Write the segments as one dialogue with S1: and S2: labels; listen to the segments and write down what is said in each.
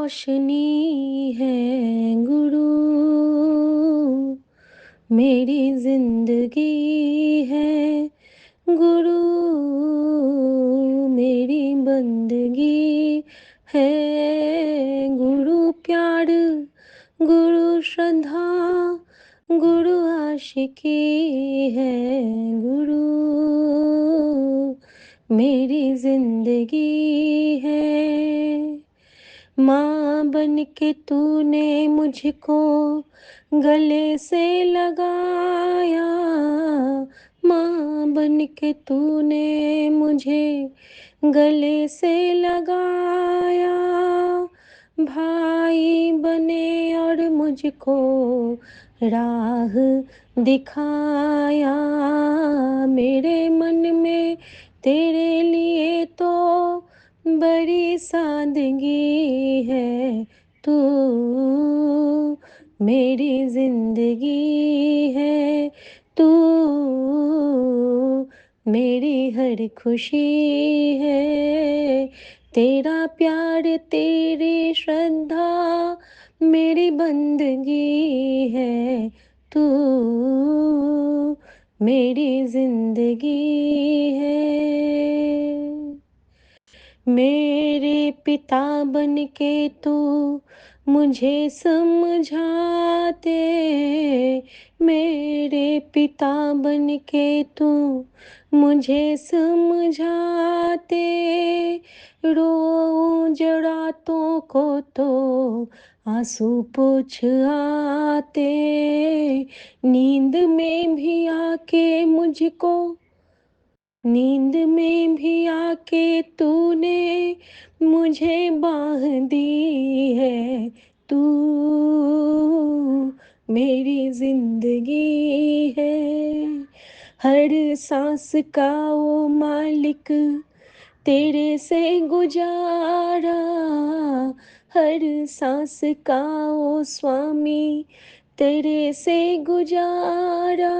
S1: रोशनी है गुरु, मेरी जिंदगी है गुरु, मेरी बंदगी है गुरु। प्यार गुरु, श्रद्धा गुरु, आशिकी है गुरु, मेरी जिंदगी है। माँ बन के तूने मुझको गले से लगाया, माँ बन के तूने मुझे गले से लगाया, भाई बने और मुझको राह दिखाया। मेरे मन में तेरे लिए तो बड़ी सादगी है, तू मेरी जिंदगी है, तू मेरी हर खुशी है। तेरा प्यार तेरी श्रद्धा मेरी बंदगी है, तू मेरी जिंदगी है। मेरे पिता बन के तू मुझे समझाते, मेरे पिता बन के तू मुझे समझाते, रो जरा को तो आंसू पोंछ आते, नींद में भी आके मुझको, नींद में भी आके तूने मुझे बाह दी है, तू मेरी जिंदगी है। हर सांस का ओ मालिक तेरे से गुजारा, हर सांस का ओ स्वामी तेरे से गुजारा,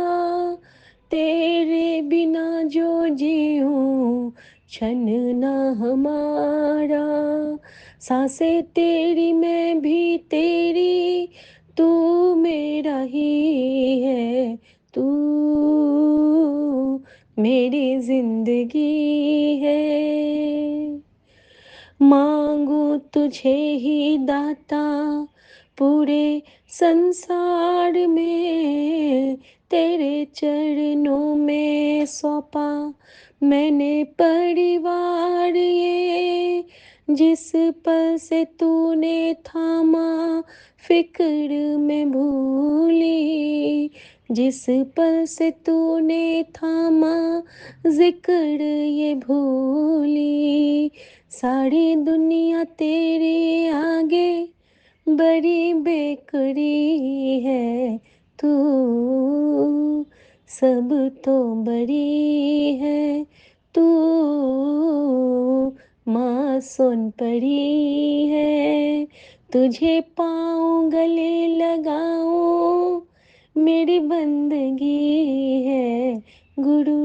S1: तेरे बिना जो जीऊं क्षण ना हमारा, सांसें तेरी मैं भी तेरी, तू मेरा ही है, तू मेरी जिंदगी है। मांगू तुझे ही दाता पूरे संसार में, तेरे चरणों में सौंपा मैंने परिवार ये, जिस पल से तूने थामा फिक्र में भूली, जिस पल से तूने थामा जिक्र ये भूली, सारी दुनिया तेरे आगे बड़ी बेकरी है, तू सब तो बड़ी है, तू माँ सोन परी है। तुझे पाऊँ गले लगाऊँ मेरी बंदगी है गुरु,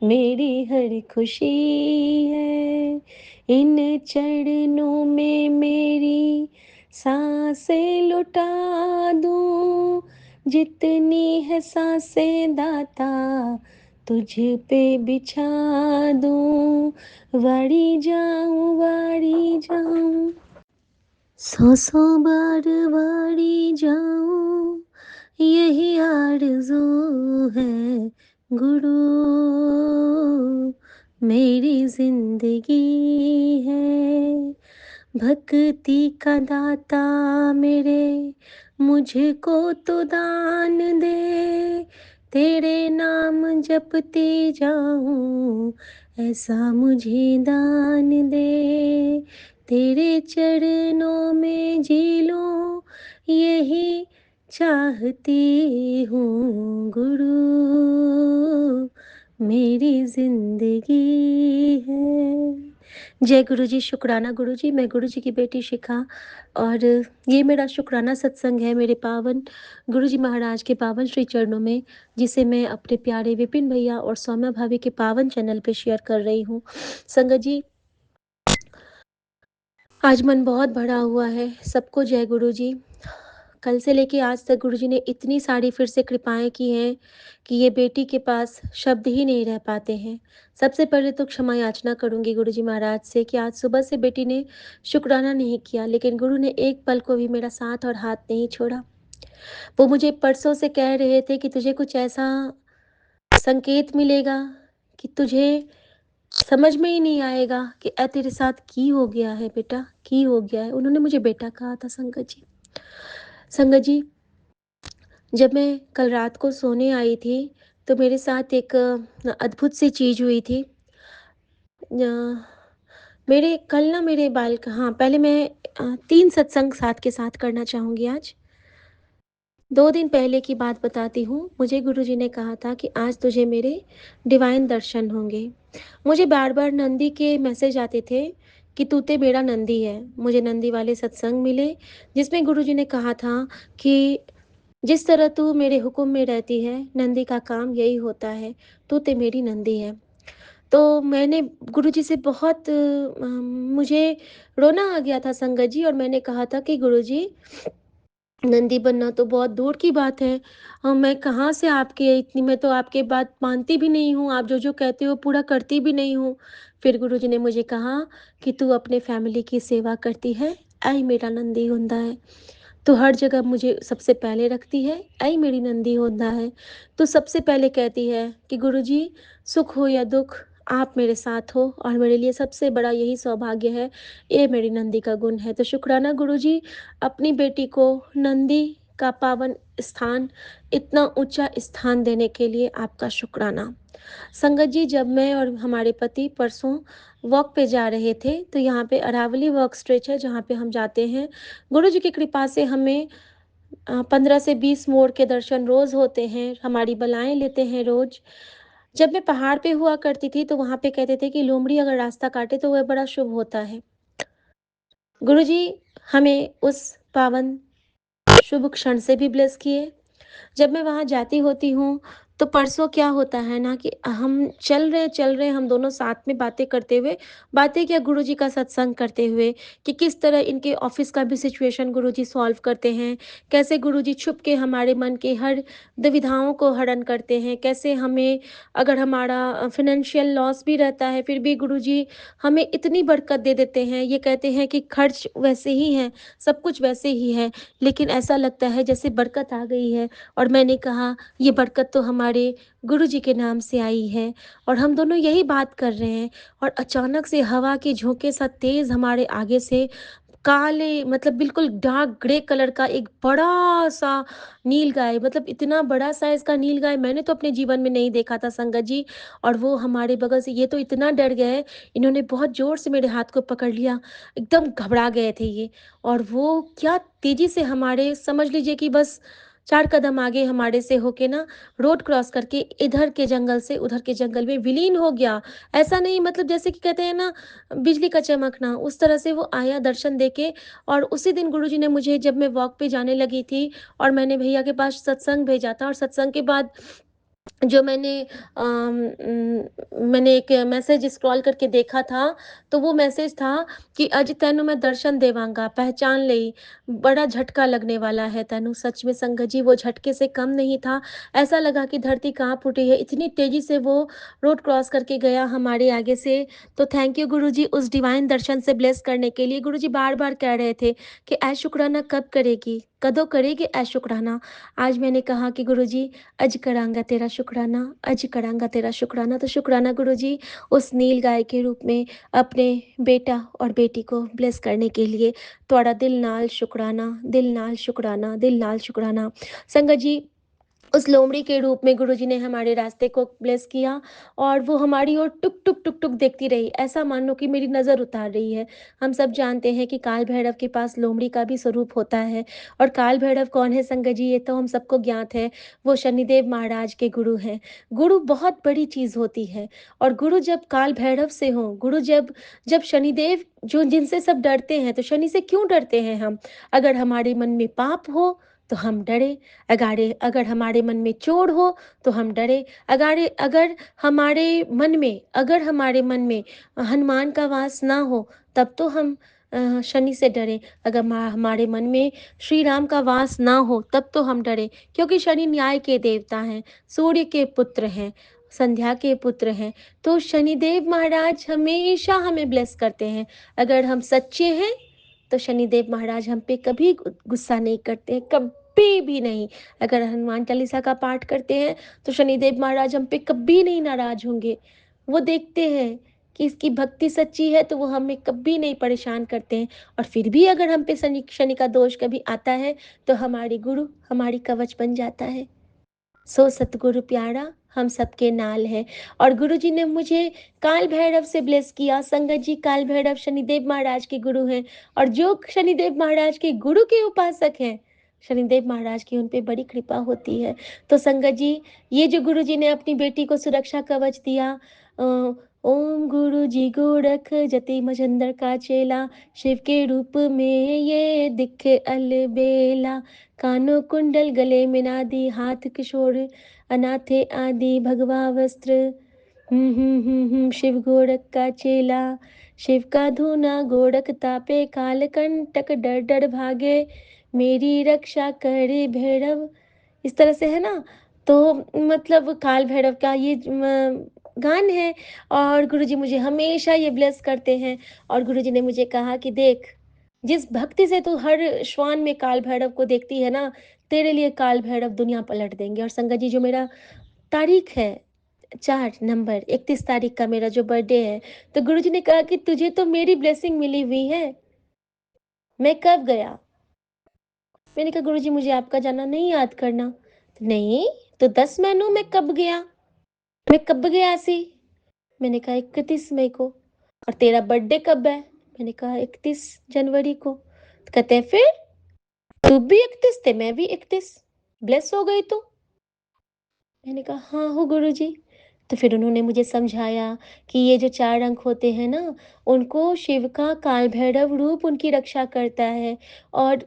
S1: मेरी हर खुशी है। इन चरणों में मेरी सांसें लुटा दूँ, जितनी है सांसें दाता तुझ पे बिछा दूँ। वाड़ी जाऊँ, 100 बार वाड़ी जाऊँ, यही आरज़ू है गुरु, मेरी जिंदगी है। भक्ति का दाता मेरे मुझको तो दान दे, तेरे नाम जपती जाऊं ऐसा मुझे दान दे, तेरे चरणों में जी लूं यही चाहती हूँ गुरु, मेरी जिंदगी है। जय गुरु जी, शुक्राना गुरु जी। मैं गुरु जी की बेटी शिखा, और ये मेरा शुक्राना सत्संग है मेरे पावन गुरु जी महाराज के पावन श्री चरणों में, जिसे मैं अपने प्यारे विपिन भैया और सौम्या भाभी के पावन चैनल पे शेयर कर रही हूँ। संगत जी, आज मन बहुत भरा हुआ है। सबको जय गुरुजी। कल से लेके आज तक गुरुजी ने इतनी सारी फिर से कृपाएँ की हैं कि ये बेटी के पास शब्द ही नहीं रह पाते हैं। सबसे पहले तो क्षमा याचना करूँगी गुरुजी महाराज से कि आज सुबह से बेटी ने शुक्राना नहीं किया, लेकिन गुरु ने एक पल को भी मेरा साथ और हाथ नहीं छोड़ा। वो मुझे परसों से कह रहे थे कि तुझे कुछ ऐसा संकेत मिलेगा कि तुझे समझ में ही नहीं आएगा कि तेरे साथ की हो गया है बेटा, की हो गया है। उन्होंने मुझे बेटा कहा था संगत जी। संगत जी, जब मैं कल रात को सोने आई थी, तो मेरे साथ एक अद्भुत सी चीज़ हुई थी। अ, मेरे कल ना मेरे बाल का हाँ, पहले मैं 3 सत्संग साथ के साथ करना चाहूँगी आज। 2 दिन पहले की बात बताती हूँ। मुझे गुरुजी ने कहा था कि आज तुझे मेरे डिवाइन दर्शन होंगे। मुझे बार-बार नंदी के मैसेज आते थे कि तू ते मेरा नंदी है। मुझे नंदी वाले सत्संग मिले, जिसमें गुरुजी ने कहा था कि जिस तरह तू मेरे हुक्म में रहती है, नंदी का काम यही होता है, तू ते मेरी नंदी है। तो मैंने गुरुजी से बहुत मुझे रोना आ गया था संगत जी, और मैंने कहा था कि गुरुजी, नंदी बनना तो बहुत दूर की बात है। मैं कहाँ से आपके इतनी, मैं तो आपकी बात मानती भी नहीं हूँ, आप जो-जो कहते हो पूरा करती भी नहीं हूँ। फिर गुरुजी ने मुझे कहा कि तू अपने फैमिली की सेवा करती है, ऐ मेरा नंदी हुंदा है। तू हर जगह मुझे सबसे पहले रखती है, ऐ मेरी नंदी होंदा है। तू सबसे पहले कहती है कि गुरुजी, सुख हो या दुख, आप मेरे साथ हो, और मेरे लिए सबसे बड़ा यही सौभाग्य है, ये मेरी नंदी का गुण है। तो शुक्राना गुरुजी, अपनी बेटी को नंदी का पावन स्थान, इतना ऊँचा स्थान देने के लिए आपका शुक्राना। संगत जी, जब मैं और हमारे पति परसों वॉक पे जा रहे थे, तो यहाँ पे अरावली वॉक स्ट्रेच है जहाँ पे हम जाते हैं। गुरु जी की कृपा से हमें 15 से 20 मोड़ के दर्शन रोज़ होते हैं, हमारी बलाएँ लेते हैं रोज़। जब मैं पहाड़ पे हुआ करती थी, तो वहाँ पे कहते थे कि लोमड़ी अगर रास्ता काटे तो वह बड़ा शुभ होता है। गुरु जी हमें उस पावन शुभ क्षण से भी ब्लेस किए। जब मैं वहाँ जाती होती हूँ, तो परसों क्या होता है ना कि हम चल रहे हैं हम दोनों साथ में बातें करते हुए, बातें क्या गुरुजी का सत्संग करते हुए, कि किस तरह इनके ऑफ़िस का भी सिचुएशन गुरुजी सॉल्व करते हैं, कैसे गुरुजी छुप के हमारे मन के हर दुविधाओं को हरण करते हैं, कैसे हमें अगर हमारा फ़ाइनेंशियल लॉस भी रहता है, फिर भी गुरुजी हमें इतनी बरकत दे देते हैं। ये कहते हैं कि खर्च वैसे ही हैं, सब कुछ वैसे ही है, लेकिन ऐसा लगता है जैसे बरकत आ गई है। और मैंने कहा ये बरकत तो हमारे गुरुजी के नाम से आई है, और हम दोनों यही बात कर रहे हैं, और अचानक से हवा के झोंके सा तेज़ हमारे आगे से काले, मतलब बिल्कुल डार्क ग्रे कलर का एक बड़ा-सा नीलगाय, मतलब इतना बड़ा साइज़ का नीलगाय मैंने तो अपने जीवन में नहीं देखा था संगत जी। और वो हमारे बगल से, ये तो इतना डर गए, इन्होंने बहुत ज़ोर से मेरे हाथ को पकड़ लिया, एकदम घबरा गए थे ये। और वो क्या तेज़ी से हमारे, समझ लीजिए कि बस 4 कदम आगे हमारे से होके ना रोड क्रॉस करके इधर के जंगल से उधर के जंगल में विलीन हो गया। ऐसा नहीं, मतलब जैसे कि कहते हैं ना बिजली का चमकना, उस तरह से वो आया दर्शन देके। और उसी दिन गुरुजी ने मुझे, जब मैं वॉक पे जाने लगी थी और मैंने भैया के पास सत्संग भेजा था, और सत्संग के बाद जो मैंने एक मैसेज स्क्रॉल करके देखा था, तो वो मैसेज था कि "अज तैनू मैं दर्शन देवांगा, पहचान लई, बड़ा झटका लगने वाला है तैनू।" सच में संगत जी, वो झटके से कम नहीं था। ऐसा लगा कि धरती काँप उठी है, इतनी तेज़ी से वो रोड क्रॉस करके गया हमारे आगे से। तो थैंक यू गुरुजी उस डिवाइन दर्शन से ब्लेस करने के लिए। गुरुजी बार-बार कह रहे थे कि "ऐ शुक्राना कब करेगी? कदों करेगी ऐ शुक्राना?" आज मैंने कहा कि गुरुजी, अज करांगा तेरा शुक्राना, अज करांगा तेरा शुक्राना। तो शुक्राना गुरुजी उस नील गाय के रूप में अपने बेटा और बेटी को ब्लेस करने के लिए। ਤੁਹਾਡਾ दिल नाल शुक्राना, दिल नाल शुक्राना, दिल नाल शुक्राना। संगत जी, उस लोमड़ी के रूप में गुरुजी ने हमारे रास्ते को ब्लेस किया, और वो हमारी ओर टुक टुक टुक टुक देखती रही, ऐसा मानो कि मेरी नज़र उतार रही है। हम सब जानते हैं कि काल भैरव के पास लोमड़ी का भी स्वरूप होता है, और काल भैरव कौन है संगत जी, ये तो हम सबको ज्ञात है। वो शनिदेव महाराज के गुरु हैं। गुरु बहुत बड़ी चीज़ होती है, और गुरु जब काल भैरव से हों, गुरु जब जब शनिदेव, जो जिनसे सब डरते हैं, तो शनि से क्यों डरते हैं हम? अगर हमारे मन में पाप हो तो हम डरे, अगाड़े अगर हमारे मन में चोर हो तो हम डरे, अगाड़े अगर हमारे मन में हनुमान का वास ना हो, तब तो हम शनि से डरें। अगर हमारे मन में श्री राम का वास ना हो तब तो हम डरें, क्योंकि शनि न्याय के देवता हैं, सूर्य के पुत्र हैं, संध्या के पुत्र हैं। तो शनिदेव महाराज हमेशा हमें ब्लेस करते हैं। अगर हम सच्चे हैं तो शनिदेव महाराज हम पे कभी गुस्सा नहीं करते हैं, कभी भी नहीं। अगर हनुमान चालीसा का पाठ करते हैं तो शनिदेव महाराज हम पे कभी नहीं नाराज होंगे। वो देखते हैं कि इसकी भक्ति सच्ची है तो वो हमें कभी नहीं परेशान करते हैं। और फिर भी अगर हम पे शनि शनि का दोष कभी आता है तो हमारे गुरु हमारी कवच बन जाता है। सो सतगुरु प्यारा हम सबके नाल है। और गुरुजी ने मुझे काल भैरव से ब्लेस किया। संगत जी, काल भैरव शनिदेव महाराज के गुरु हैं, और जो शनिदेव महाराज के गुरु के उपासक हैं, शनिदेव महाराज की उन पे बड़ी कृपा होती है। तो संगत जी, ये जो गुरुजी ने अपनी बेटी को सुरक्षा कवच दिया, ओम गुरु जी गोरख जति मजंदर का चेला, शिव के रूप में ये दिखे अलबेला, कानों कुंडल गले में नादी, हाथ किशोर अनाथे आदि भगवा वस्त्र। शिव गोरख का चेला, शिव का धूना गोरख तापे, काल कंटक डर डर भागे, मेरी रक्षा करे भैरव। इस तरह से है ना। तो मतलब काल भैरव का ये गान है। और गुरुजी मुझे हमेशा ये ब्लेस करते हैं। और गुरुजी ने मुझे कहा कि देख, जिस भक्ति से तू हर श्वान में काल भैरव को देखती है ना, तेरे लिए काल भैरव दुनिया पलट देंगे। और संगत जी, जो मेरा तारीख है 4 नंबर 31 तारीख का मेरा जो बर्थडे है, तो गुरुजी ने कहा कि तुझे तो मेरी ब्लेसिंग मिली हुई है, मैं कब गया। मैंने कहा गुरुजी मुझे आपका जाना नहीं याद करना। नहीं, तो 10 महीनों में कब गया, मैं कब गया सी। मैंने कहा 31 मई को। और तेरा बर्थडे कब है। मैंने कहा 31 जनवरी को। तो कहते हैं फिर तू भी 31 थे, मैं भी 31, ब्लेस हो गई तू। मैंने कहा हाँ हो गुरुजी। तो फिर उन्होंने मुझे समझाया कि ये जो 4 अंक होते हैं ना, उनको शिव का काल भैरव रूप उनकी रक्षा करता है, और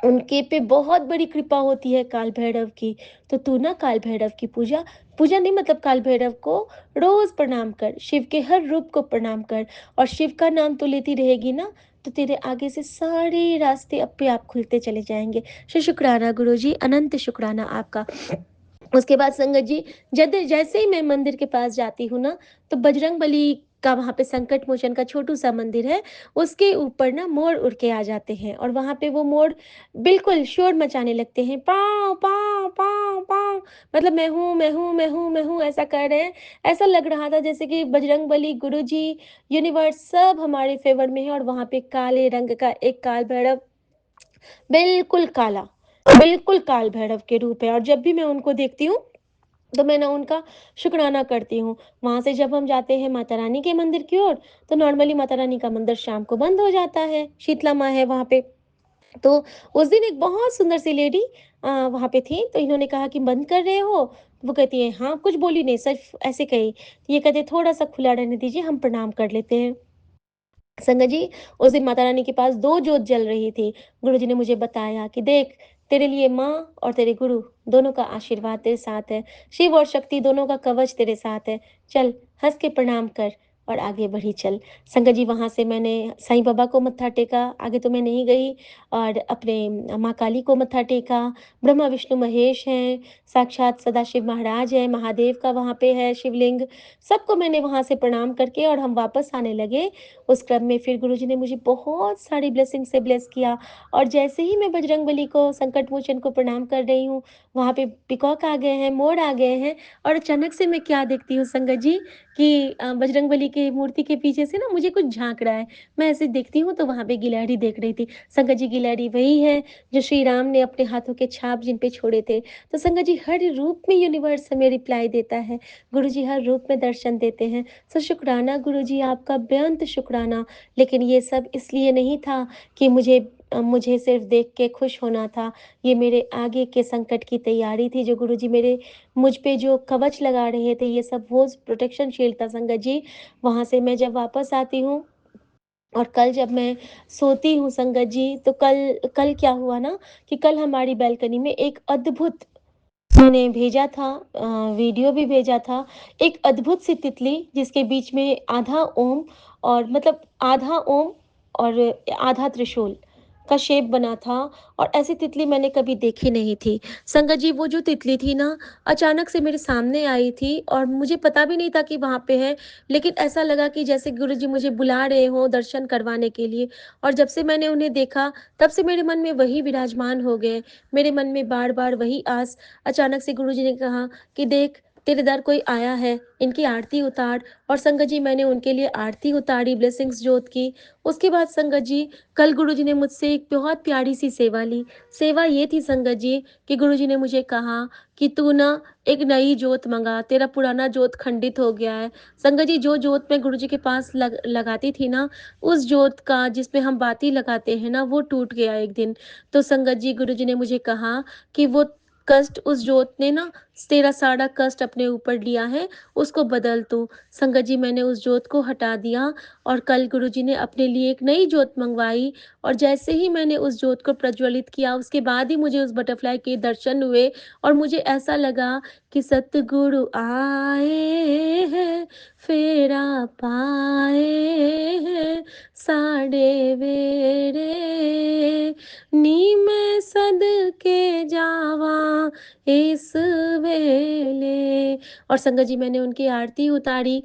S1: उनके पे बहुत बड़ी कृपा होती है काल भैरव की। तो तू ना काल भैरव की पूजा पूजा नहीं, मतलब काल भैरव को रोज प्रणाम कर, शिव के हर रूप को प्रणाम कर, और शिव का नाम तो लेती रहेगी ना, तो तेरे आगे से सारे रास्ते अपने आप खुलते चले जाएंगे। शुक्राना गुरुजी, अनंत शुक्राना आपका। उसके बाद संगत जी, जब जैसे ही मैं मंदिर के पास जाती हूँ ना, तो बजरंग बली का वहाँ पे संकट मोचन का छोटू सा मंदिर है, उसके ऊपर ना मोर उड़ के आ जाते हैं, और वहाँ पे वो मोर बिल्कुल शोर मचाने लगते हैं, पाँव पाँव पाँव पाँव, मतलब मैं हूँ मैं हूँ मैं हूँ मैं हूँ ऐसा कर रहे हैं। ऐसा लग रहा था जैसे कि बजरंग बली, गुरु जी, यूनिवर्स सब हमारे फेवर में है। और वहाँ पे काले रंग का एक काल भैरव, बिल्कुल काला, बिल्कुल काल भैरव के रूप है। और जब भी मैं उनको देखती हूँ तो मैं ना उनका शुक्राना करती हूँ। वहाँ से जब हम जाते हैं माता रानी के मंदिर की ओर, तो नॉर्मली माता रानी का मंदिर शाम को बंद हो जाता है, शीतला माँ है वहाँ पे। तो उस दिन एक बहुत सुंदर सी लेडी वहाँ पे थी, तो इन्होंने कहा कि बंद कर रहे हो। वो कहती है हाँ, कुछ बोली नहीं, सिर्फ ऐसे कही। तो ये कहते थोड़ा सा खुला रहने दीजिए, हम प्रणाम कर लेते हैं। संगत जी, उस दिन माता रानी के पास 2 जोत जल रही थी। गुरुजी ने मुझे बताया कि देख, तेरे लिए माँ और तेरे गुरु दोनों का आशीर्वाद तेरे साथ है। शिव और शक्ति दोनों का कवच तेरे साथ है। चल, हँस के प्रणाम कर और आगे बढ़ी चल। संगत जी, वहाँ से मैंने साईं बाबा को मत्था टेका, आगे तो मैं नहीं गई, और अपने माँ काली को मत्था टेका। ब्रह्मा विष्णु महेश हैं, साक्षात सदाशिव महाराज हैं, महादेव का वहाँ पे है शिवलिंग। सबको मैंने वहाँ से प्रणाम करके और हम वापस आने लगे। उस क्रम में फिर गुरुजी ने मुझे बहुत सारी ब्लेसिंग से ब्लेस किया। और जैसे ही मैं बजरंगबली को, संकट मोचन को प्रणाम कर रही हूँ, वहाँ पे पीकॉक आ गए हैं, मोर आ गए हैं। और अचानक से मैं क्या देखती हूँ संगत जी, कि बजरंगबली की मूर्ति के पीछे से ना मुझे कुछ झाँक रहा है। मैं ऐसे देखती हूँ तो वहाँ पे गिलहरी देख रही थी। संगत जी, गिलहरी वही है जो श्री राम ने अपने हाथों के छाप जिन पे छोड़े थे। तो संगत जी, हर रूप में यूनिवर्स हमें रिप्लाई देता है। गुरुजी हर रूप में दर्शन देते हैं। सो शुक्राना गुरुजी, आपका बेअंत शुक्राना। लेकिन ये सब इसलिए नहीं था कि मुझे सिर्फ देख के खुश होना था। ये मेरे आगे के संकट की तैयारी थी, जो गुरुजी मेरे मुझ पे जो कवच लगा रहे थे, ये सब वो प्रोटेक्शन शील्ड था संगत जी। वहाँ से मैं जब वापस आती हूँ, और कल जब मैं सोती हूँ संगत जी, तो कल कल क्या हुआ ना, कि कल हमारी बालकनी में एक अद्भुत, मैंने भेजा था वीडियो भी भेजा था, एक अद्भुत सी तितली जिसके बीच में आधा ओम, और मतलब आधा ओम और आधा त्रिशूल का शेप बना था और ऐसी तितली मैंने कभी देखी नहीं थी। संगत जी, वो जो तितली थी ना, अचानक से मेरे सामने आई थी और मुझे पता भी नहीं था कि वहाँ पे है, लेकिन ऐसा लगा कि जैसे गुरुजी मुझे बुला रहे हों दर्शन करवाने के लिए। और जब से मैंने उन्हें देखा, तब से मेरे मन में वही विराजमान हो गए। मेरे मन में बार-बार वही आस। अचानक से गुरुजी ने कहा कि देख, तेरे दर कोई आया है, इनकी आरती उतार। और संगत जी, मैंने उनके लिए आरती उतारी, ब्लेसिंग्स जोत की। उसके बाद संगत जी, कल गुरुजी ने मुझसे एक बहुत प्यारी-सी सेवा ली। सेवा ये थी संगत जी कि गुरुजी ने मुझे कहा कि तू ना एक नई जोत मँगा, तेरा पुराना जोत खंडित हो गया है। संगत जी, जो जोत मैं गुरुजी के पास लगाती थी ना, उस जोत का जिसमें हम बाती लगाते हैं ना, वो टूट गया एक दिन। तो संगत जी, गुरुजी ने मुझे कहा कि वो कष्ट उस जोत ने ना तेरा सारा कष्ट अपने ऊपर लिया है, उसको बदल तू। संगत जी, मैंने उस जोत को हटा दिया और कल गुरुजी ने अपने लिए एक नई जोत मँगवाई और जैसे ही मैंने उस जोत को प्रज्वलित किया, उसके बाद ही मुझे उस बटरफ्लाई के दर्शन हुए और मुझे ऐसा लगा कि सतगुरु आए हैं, फेरा पाए हैं, साढ़े वेरे नी मैं सदके जावा इस वेले। और संगत जी, मैंने उनकी आरती उतारी।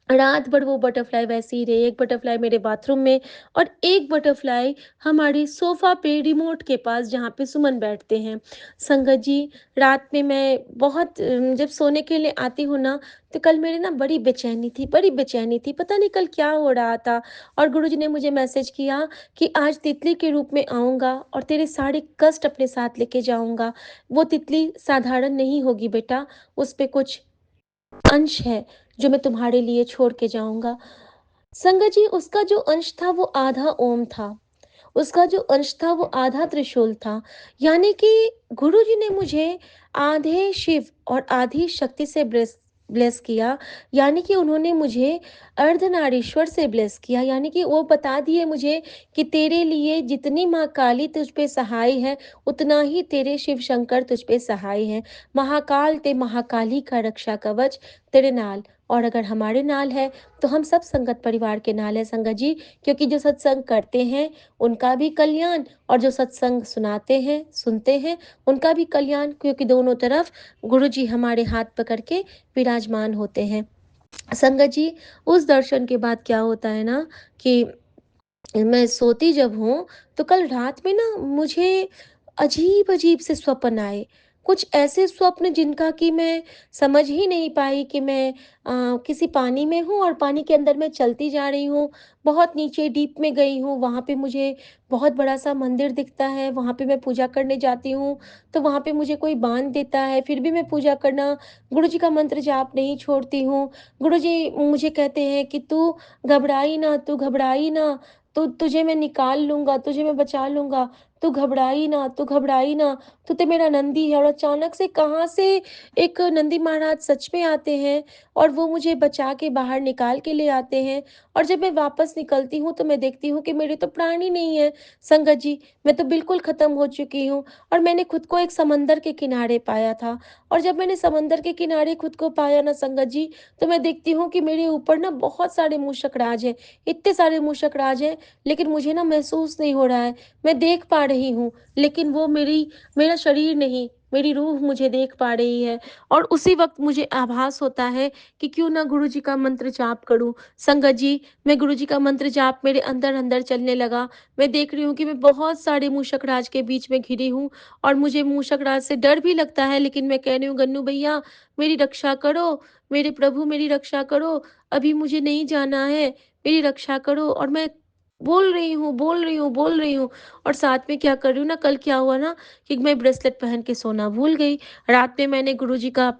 S1: रात भर वो बटरफ्लाई वैसे ही रहे, एक बटरफ्लाई मेरे बाथरूम में और एक बटरफ्लाई हमारी सोफ़ा पे रिमोट के पास जहाँ पे सुमन बैठते हैं। संगत जी, रात में मैं बहुत जब सोने के लिए आती हूँ ना, तो कल मेरे ना बड़ी बेचैनी थी, पता नहीं कल क्या हो रहा था। और गुरुजी ने मुझे मैसेज किया कि आज तितली के रूप में आऊँगा और तेरे सारे कष्ट अपने साथ लेके जाऊँगा। वो तितली साधारण नहीं होगी बेटा, उस पे कुछ अंश है जो मैं तुम्हारे लिए छोड़ के जाऊँगा। संगत जी, उसका जो अंश था वो आधा ओम था। उसका जो अंश था वो आधा त्रिशूल था। यानी कि गुरुजी ने मुझे आधे शिव और आधी शक्ति से ब्लेस किया। यानी कि उन्होंने मुझे अर्धनारीश्वर से ब्लेस किया। यानी कि वो बता दिए मुझे कि तेरे लिए जितनी माँ काली तुझ पे सहाय है, उतना ही तेरे शिव शंकर तुझ पे सहाय हैं। महाकाल ते महाकाली का रक्षा कवच तेरे नाल। और अगर हमारे नाल है, तो हम सब संगत परिवार के नाल है संगत जी, क्योंकि जो सत्संग करते हैं उनका भी कल्याण और जो सत्संग सुनाते हैं, सुनते हैं, उनका भी कल्याण, क्योंकि दोनों तरफ गुरुजी हमारे हाथ पकड़ के विराजमान होते हैं। संगत जी, उस दर्शन के बाद क्या होता है ना कि मैं सोती जब हूँ, तो कल रात में ना मुझे अजीब-अजीब से स्वप्न आए। कुछ ऐसे स्वप्न जिनका कि मैं समझ ही नहीं पाई कि मैं किसी पानी में हूँ और पानी के अंदर मैं चलती जा रही हूँ। बहुत नीचे डीप में गई हूँ, वहाँ पे मुझे बहुत बड़ा-सा मंदिर दिखता है, वहाँ पे मैं पूजा करने जाती हूँ, तो वहाँ पे मुझे कोई बाँध देता है, फिर भी मैं पूजा करना गुरुजी का मंत्र जाप नहीं छोड़ती हूँ। गुरुजी मुझे कहते हैं कि तू घबराई ना, तुझे मैं निकाल लूँगा, तुझे मैं बचा लूँगा, तू घबराई ना, तू तो मेरा नंदी है। और अचानक से कहाँ से एक नंदी महाराज सच में आते हैं और वो मुझे बचा के बाहर निकाल के ले आते हैं। और जब मैं वापस निकलती हूँ, तो मैं देखती हूँ कि मेरे तो प्राण ही नहीं है संगत जी, मैं तो बिल्कुल ख़त्म हो चुकी हूँ। और मैंने खुद को एक समंदर के किनारे पाया था और जब मैंने समंदर के किनारे खुद को पाया ना संगत जी, तो मैं देखती हूँ कि मेरे ऊपर ना बहुत सारे मूषक राज हैं, इतने सारे मूषक राज हैं, लेकिन मुझे ना महसूस नहीं हो रहा है। मैं देख पा रही हूँ, लेकिन वो मेरा शरीर नहीं, मेरी रूह मुझे देख पा रही है। और उसी वक़्त मुझे आभास होता है कि क्यों ना गुरुजी का मंत्र जाप करूँ। संगत जी, मैं गुरुजी का मंत्र जाप मेरे अंदर-अंदर चलने लगा। मैं देख रही हूँ कि मैं बहुत सारे मूषक राज के बीच में घिरी हूँ और मुझे मूषक राज से डर भी लगता है, लेकिन मैं कह रही हूँ, गन्नू भैया मेरी रक्षा करो, मेरे प्रभु मेरी रक्षा करो, अभी मुझे नहीं जाना है, मेरी रक्षा करो। और मैं बोल रही हूँ और साथ में क्या कर रही हूँ ना, कल क्या हुआ ना कि मैं ब्रेसलेट पहन के सोना भूल गई। रात में मैंने गुरुजी का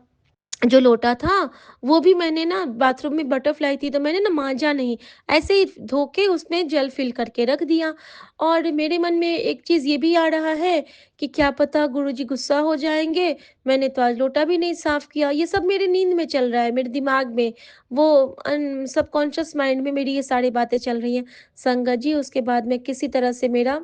S1: जो लोटा था, वो भी मैंने ना बाथरूम में बटरफ्लाई थी तो मैंने ना माँजा नहीं, ऐसे ही धो के उसमें जेल फ़िल करके रख दिया। और मेरे मन में एक चीज़ ये भी आ रहा है कि क्या पता गुरुजी गुस्सा हो जाएँगे, मैंने तो आज लोटा भी नहीं साफ़ किया। ये सब मेरी नींद में चल रहा है, मेरे दिमाग में, वो सबकॉन्शियस माइंड में मेरी ये सारी बातें चल रही हैं। संगत जी, उसके बाद में किसी तरह से मेरा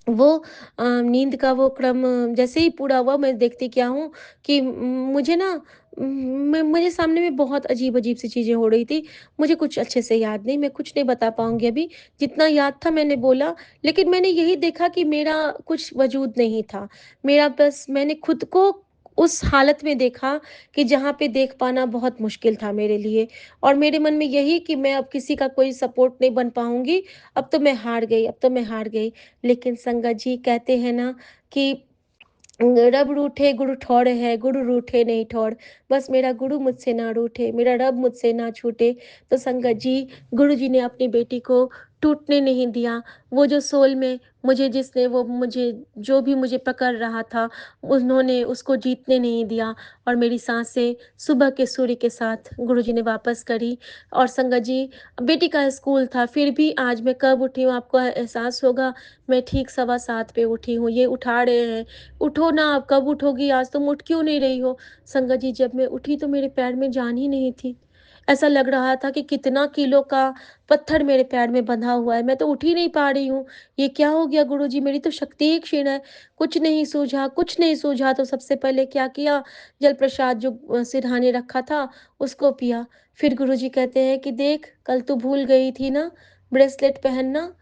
S1: वो नींद का वो क्रम जैसे ही पूरा हुआ, मैं देखती क्या हूँ कि मुझे ना मैं मेरे सामने में बहुत अजीब-अजीब सी चीज़ें हो रही थी। मुझे कुछ अच्छे से याद नहीं, मैं कुछ नहीं बता पाऊँगी अभी। जितना याद था मैंने बोला, लेकिन मैंने यही देखा कि मेरा कुछ वजूद नहीं था। मेरा बस मैंने खुद को उस हालत में देखा कि जहाँ पे देख पाना बहुत मुश्किल था मेरे लिए, और मेरे मन में यही कि मैं अब किसी का कोई सपोर्ट नहीं बन पाऊँगी, अब तो मैं हार गई, अब तो मैं हार गई। लेकिन संगत जी कहते हैं ना कि रब रूठे गुरु ठौर है, गुरु रूठे नहीं ठौर। बस मेरा गुरु मुझसे ना रूठे, मेरा रब मुझसे ना छूटे। तो संगत जी, गुरु जी ने अपनी बेटी को टूटने नहीं दिया। वो जो सोल में मुझे जिसने वो मुझे जो भी मुझे पकड़ रहा था, उन्होंने उसको जीतने नहीं दिया, और मेरी साँसें सुबह के सूर्य के साथ गुरु जी ने वापस करी। और संगत जी, बेटी का स्कूल था, फिर भी आज मैं कब उठी हूँ आपको एहसास होगा, मैं ठीक 7:15 पे उठी हूँ। ये उठा रहे हैं, "उठो ना, अब कब उठोगी? आज तुम उठ क्यों नहीं रही हो?" संगत जी, जब मैं उठी तो मेरे पैर में जान ही नहीं थी। ऐसा लग रहा था कि कितना किलो का पत्थर मेरे पैर में बंधा हुआ है, मैं तो उठ ही नहीं पा रही हूँ। ये क्या हो गया गुरुजी? मेरी तो शक्ति ही क्षीण है। कुछ नहीं सूझा, कुछ नहीं सूझा, तो सबसे पहले क्या किया, जल प्रसाद जो सिरहाने रखा था, उसको पिया। फिर गुरुजी कहते हैं कि, "देख, कल तू भूल गई थी ना ब्रेसलेट पहनना,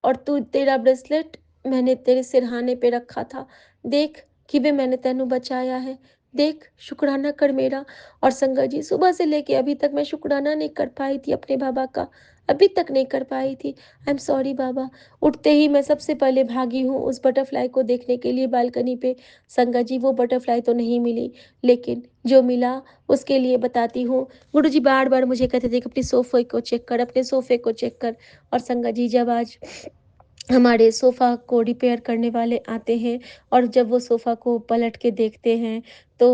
S1: और तू तेरा ब्रेसलेट मैंने तेरे सिरहाने पे रखा था। देख किਵੇਂ मैंने तेनू बचाया है, देख शुक्राना कर मेरा।" और संगत जी, सुबह से लेके अभी तक मैं शुक्राना नहीं कर पाई थी अपने बाबा का, अभी तक नहीं कर पाई थी। आई एम सॉरी बाबा। उठते ही मैं सबसे पहले भागी हूँ उस बटरफ्लाई को देखने के लिए बालकनी पे। संगत जी, वो बटरफ्लाई तो नहीं मिली, लेकिन जो मिला उसके लिए बताती हूँ। गुरुजी बार-बार मुझे कहते थे कि अपने सोफ़े को चेक कर, अपने सोफ़े को चेक कर। और संगत जी, जब आज हमारे सोफ़ा को रिपेयर करने वाले आते हैं, और जब वो सोफ़ा को पलट के देखते हैं, तो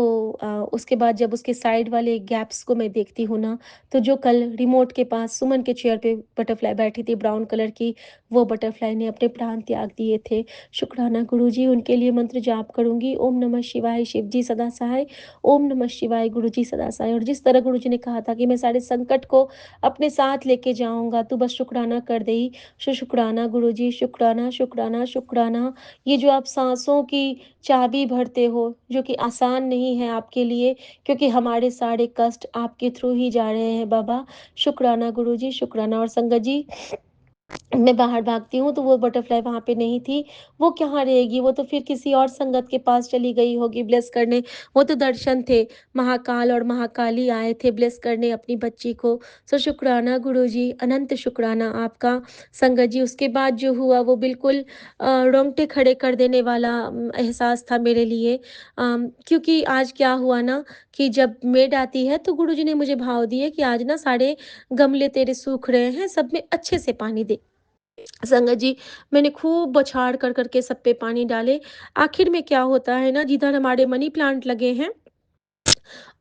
S1: उसके बाद जब उसके साइड वाले गैप्स को मैं देखती हूँ ना, तो जो कल रिमोट के पास सुमन के चेयर पे बटरफ्लाई बैठी थी ब्राउन कलर की, वो बटरफ्लाई ने अपने प्राण त्याग दिए थे। शुक्राना गुरुजी, उनके लिए मंत्र जाप करूँगी, ओम नमः शिवाय शिव जी सदा सहाय, ओम नमः शिवाय गुरुजी सदा सहाय। और जिस तरह गुरुजी ने कहा था कि मैं सारे संकट को अपने साथ लेके जाऊँगा, तू बस शुक्राना कर देई। शुक्राना गुरुजी, शुक्राना, शुक्राना, शुक्राना। ये जो आप साँसों की चाबी भरते हो, जो कि आसान नहीं है आपके लिए, क्योंकि हमारे सारे कष्ट आपके थ्रू ही जा रहे हैं बाबा। शुक्राना गुरुजी, शुक्राना। और संगत जी, मैं बाहर भागती हूँ तो वो बटरफ्लाई वहाँ पे नहीं थी, वो कहाँ रहेगी? वो तो फिर किसी और संगत के पास चली गई होगी ब्लेस करने। वो तो दर्शन थे, महाकाल और महाकाली आए थे ब्लेस करने अपनी बच्ची को। सो शुक्राना गुरुजी, अनंत शुक्राना आपका। संगत जी, उसके बाद जो हुआ वो बिल्कुल रोंगटे खड़े कर देने वाला एहसास था मेरे लिए। क्योंकि आज क्या हुआ ना कि जब मेड आती है तो गुरुजी ने मुझे भाव दिए कि आज ना सारे गमले तेरे सूख रहे हैं, सब में अच्छे से पानी दे। संगत जी, मैंने खूब बछाड़ कर कर के सब पे पानी डाले। आखिर में क्या होता है ना, जिधर हमारे मनी प्लांट लगे हैं,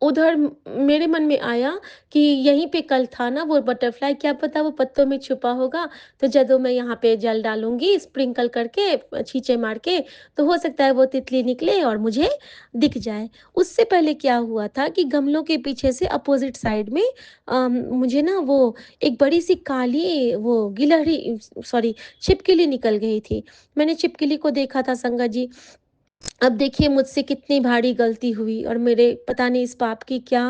S1: उधर मेरे मन में आया कि यहीं पे कल था ना वो बटरफ्लाई, क्या पता वो पत्तों में छुपा होगा। तो ਜਦੋਂ मैं यहाँ पे जल डालूँगी स्प्रिंकल करके, छींचे मार के, तो हो सकता है वो तितली निकले और मुझे दिख जाए। उससे पहले क्या हुआ था कि गमलों के पीछे से अपोज़िट साइड में मुझे ना वो एक बड़ी-सी काली वो गिलहरी, सॉरी, छिपकली निकल गई थी। मैंने छिपकली को देखा था संगत जी। अब देखिए मुझसे कितनी भारी गलती हुई, और मेरे पता नहीं इस पाप की क्या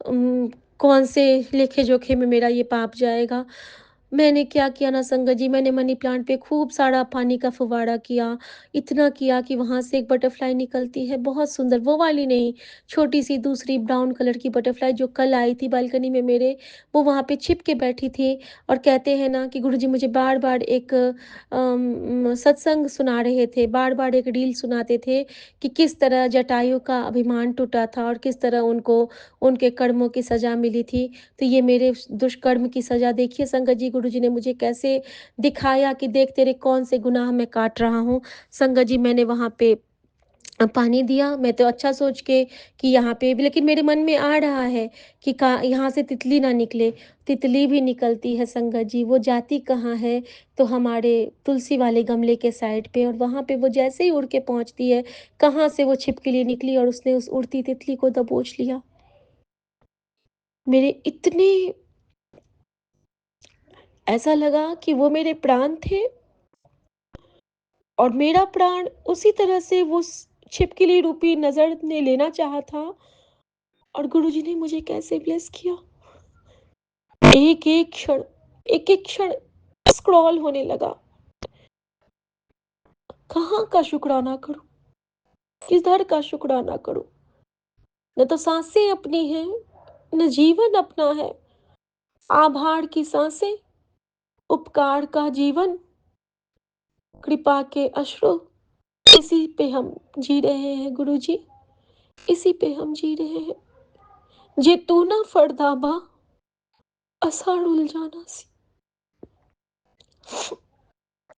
S1: उम, कौन से लेखे-जोखे में मेरा ये पाप जाएगा। मैंने क्या किया ना संगत जी, मैंने मनी प्लांट पे खूब सारा पानी का फुव्वारा किया, इतना किया कि वहाँ से एक बटरफ्लाई निकलती है बहुत सुंदर, वो वाली नहीं, छोटी-सी दूसरी ब्राउन कलर की बटरफ्लाई जो कल आई थी बालकनी में मेरे, वो वहाँ पे छिप के बैठी थी। और कहते हैं ना कि गुरुजी मुझे बार-बार एक सत्संग सुना रहे थे, बार-बार एक रील सुनाते थे कि किस तरह जटायु का अभिमान टूटा था और किस तरह उनको उनके कर्मों की सज़ा मिली थी। तो ये मेरे दुष्कर्म की सज़ा देखिए संगत जी, गुरुजी ने मुझे कैसे दिखाया कि देख तेरे कौन से गुनाह मैं काट रहा हूँ। संगत जी, मैंने वहाँ पे पानी दिया, मैं तो अच्छा सोच के कि यहाँ पे भी, लेकिन मेरे मन में आ रहा है कि का यहाँ से तितली ना निकले, तितली भी निकलती है संगत जी, वो जाती कहाँ है? तो हमारे तुलसी वाले गमले के साइड पे, और वहाँ पे वो जैसे ही उड़ के पहुँचती है, कहाँ से वो छिपकली निकली और उसने उस उड़ती तितली को दबोच लिया। मेरे इतने ऐसा लगा कि वो मेरे प्राण थे, और मेरा प्राण उसी तरह से वो छिपकली रूपी नज़र ने लेना चाहा था, और गुरुजी ने मुझे कैसे ब्लेस किया। एक-एक क्षण, एक-एक क्षण स्क्रॉल होने लगा। कहाँ का शुक्राना करूँ, किधर का शुक्राना करूँ? न तो साँसें अपनी हैं, न जीवन अपना है। आभार की साँसें, उपकार का जीवन, कृपा के अश्रु, इसी पे हम जी रहे हैं गुरुजी, इसी पे हम जी रहे हैं। जे तू ना फड़दा बा, असां रुलझाना सी।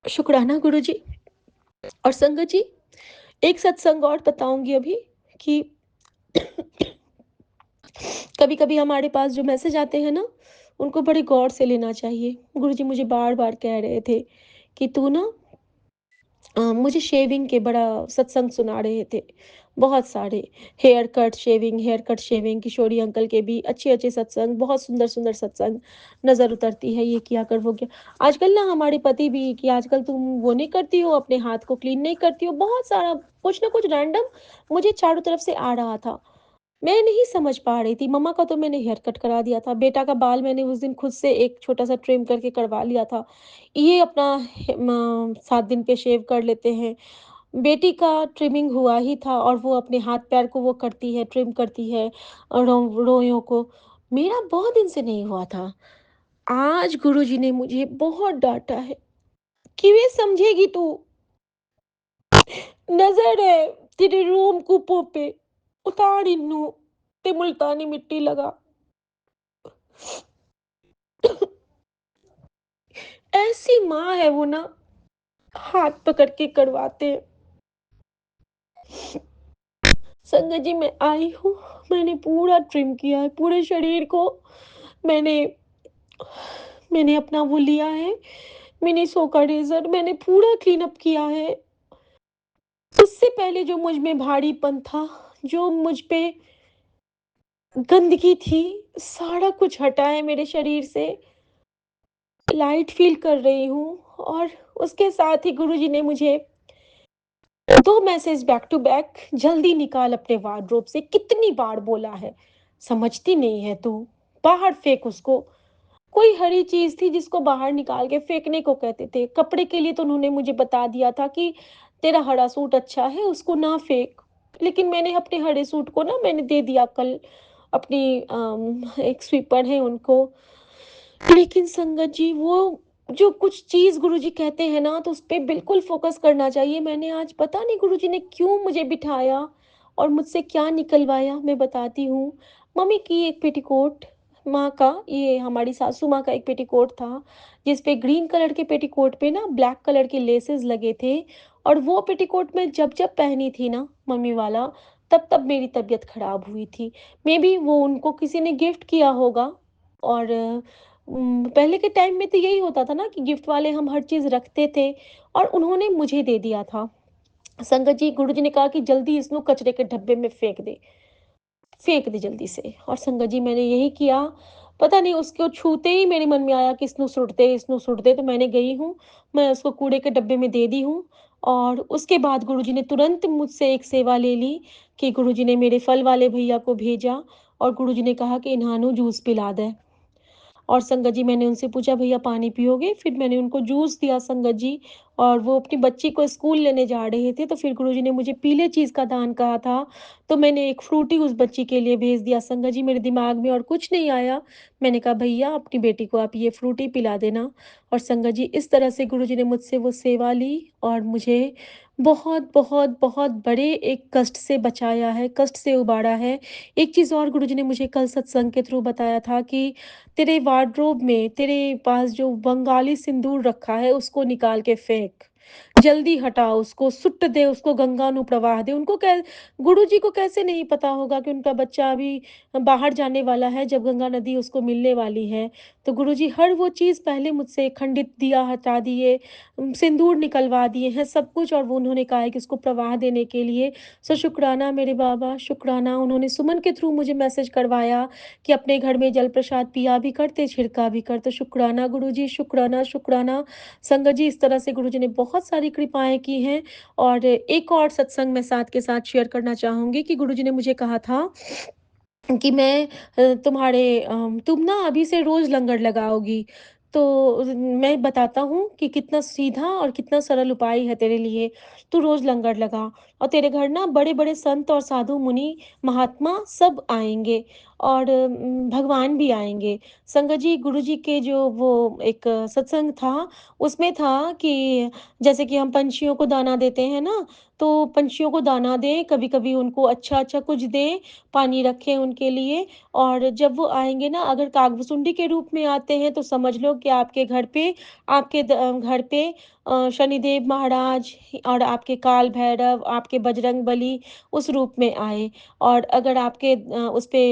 S1: शुक्राना गुरुजी। और संगत जी, एक सत्संग और बताऊँगी अभी कि कभी-कभी हमारे पास जो मैसेज आते हैं ना, उनको बड़े गौर से लेना चाहिए। गुरुजी मुझे बार-बार कह रहे थे कि तू ना मुझे शेविंग के बड़ा सत्संग सुना रहे थे, बहुत सारे। हेयर कट शेविंग, किशोरी अंकल के भी अच्छे-अच्छे सत्संग, बहुत सुंदर-सुंदर सत्संग, नज़र उतरती है, ये किया कर, वो किया। आजकल ना हमारे पति भी कि आजकल तुम वो नहीं करती हो, अपने हाथ को क्लीन नहीं करती हो, बहुत सारा कुछ ना कुछ रैंडम मुझे चारों तरफ से आ रहा था। मैं नहीं समझ पा रही थी। मम्मा का तो मैंने हेयर कट करा दिया था, बेटा का बाल मैंने उस दिन खुद से एक छोटा-सा ट्रिम करके करवा लिया था। ये अपना 7 दिन पे शेव कर लेते हैं। बेटी का ट्रिमिंग हुआ ही था और वो अपने हाथ-पैर को वो करती है, ट्रिम करती है रोयों को। मेरा बहुत दिन से नहीं हुआ था। आज गुरुजी ने मुझे बहुत डाँटा है, "किवें समझेगी तू? नज़र है तेरे रोम-कूपों पे, उतार इन्नू ते मुल्तानी मिट्टी लगा।" ऐसी माँ है वो ना, हाथ पकड़ के करवाते हैं। संगत जी, मैं आई हूँ, मैंने पूरा ट्रिम किया है, पूरे शरीर को मैंने मैंने अपना वो लिया है, मिनीसो का रेज़र मैंने पूरा क्लीन अप किया है। उससे पहले जो मुझ में भारीपन था, जो मुझ पे गंदगी थी, सारा कुछ हटा है मेरे शरीर से। लाइट फ़ील कर रही हूँ, और उसके साथ ही गुरुजी ने मुझे 2 मैसेज बैक टू बैक, "जल्दी निकाल अपने वार्डरोब से।" कितनी बार बोला है, समझती नहीं है तू, बाहर फेंक उसको। कोई हरी चीज़ थी जिसको बाहर निकाल के फेंकने को कहते थे। कपड़े के लिए तो उन्होंने मुझे बता दिया था कि तेरा हरा सूट अच्छा है, उसको ना फेंक। लेकिन मैंने अपने हरे सूट को ना मैंने दे दिया कल अपनी एक स्वीपर है उनको। लेकिन संगत जी, वो जो कुछ चीज़ गुरुजी कहते हैं ना, तो उसपे बिल्कुल फ़ोकस करना चाहिए। मैंने आज पता नहीं गुरुजी ने क्यों मुझे बिठाया और मुझसे क्या निकलवाया, मैं बताती हूँ। मम्मी की एक पेटीकोट, माँ का, ये हमारी सासू माँ का एक पेटीकोट था, जिस पे ग्रीन कलर के पेटीकोट पे ना ब्लैक कलर के लेसेस लगे थे, और वो पेटीकोट मैं जब-जब पहनी थी ना मम्मी वाला, तब-तब मेरी तबीयत खराब हुई थी। मेबी वो उनको किसी ने गिफ्ट किया होगा। और पहले के टाइम में तो यही होता था ना कि गिफ्ट वाले हम हर चीज़ रखते थे, और उन्होंने मुझे दे दिया था। संगत जी, गुरुजी ने कहा कि जल्दी इसको कचरे के डब्बे में फेंक दे जल्दी से। और संगत जी, मैंने यही किया। पता नहीं उसको छूते ही मेरे मन में आया कि इसनु सुट दे, तो मैंने गई हूँ, मैं उसको कूड़े के डब्बे में दे दी हूँ। और उसके बाद गुरुजी ने तुरंत मुझसे एक सेवा ले ली कि गुरुजी ने मेरे फल वाले भैया को भेजा, और गुरुजी ने कहा कि इन्हानु जूस पिला दे। और संगत जी, मैंने उनसे पूछा, भैया पानी पियोगे? फिर मैंने उनको जूस दिया संगत जी। और वो अपनी बच्ची को स्कूल लेने जा रहे थे, तो फिर गुरुजी ने मुझे पीले चीज़ का दान कहा था, तो मैंने एक फ्रूटी उस बच्ची के लिए भेज दिया संगत जी। मेरे दिमाग में और कुछ नहीं आया। मैंने कहा, भैया अपनी बेटी को आप ये फ्रूटी पिला देना। और संगत जी, इस तरह से गुरुजी ने मुझसे वो सेवा ली और मुझे बहुत, बहुत, बहुत बड़े एक कष्ट से बचाया है, कष्ट से उबारा है। एक चीज़ और गुरुजी ने मुझे कल सत्संग के थ्रू बताया था कि तेरे वार्डरोब में तेरे पास जो बंगाली सिंदूर रखा है, उसको निकाल के फेंक। जल्दी हटा उसको, सुट्ट दे उसको, गंगा नु प्रवाह दे। उनको कै गुरुजी को कैसे नहीं पता होगा कि उनका बच्चा अभी बाहर जाने वाला है, जब गंगा नदी उसको मिलने वाली है। तो गुरुजी हर वो चीज़ पहले मुझसे खंडित दिया हटा दिए, सिंदूर निकलवा दिए हैं, सब कुछ। और वो उन्होंने कहा है कि उसको प्रवाह देने के लिए। सो शुक्राना मेरे बाबा, शुक्राना। उन्होंने सुमन के थ्रू मुझे मैसेज करवाया कि अपने घर में जल प्रसाद पिया भी कर, ते छिड़का भी कर। तो शुक्राना गुरुजी, शुक्राना, शुक्राना। संगत जी, इस तरह से गुरुजी ने बहुत सारी सारी कृपाएँ की हैं। और एक और सत्संग मैं साथ के साथ शेयर करना चाहूँगी कि गुरुजी ने मुझे कहा था कि तुम ना अभी से रोज़ लंगर लगाओगी। तो मैं बताता हूँ कि कितना सीधा और कितना सरल उपाय है तेरे लिए। तू रोज़ लंगर लगा और तेरे घर ना बड़े-बड़े संत और साधु मुनि, महात्मा सब आएँगे और भगवान भी आएँगे। संगत जी, गुरुजी के जो वो एक सत्संग था, उसमें था कि जैसे कि हम पंछियों को दाना देते हैं ना, तो पंछियों को दाना दें, कभी-कभी उनको अच्छा-अच्छा कुछ दें, पानी रखें उनके लिए। और जब वो आएँगे ना, अगर कागभुसुंडी के रूप में आते हैं तो समझ लो कि आपके घर पे शनिदेव महाराज और आपके काल भैरव, आपके बजरंग बली उस रूप में आए। और अगर उस पे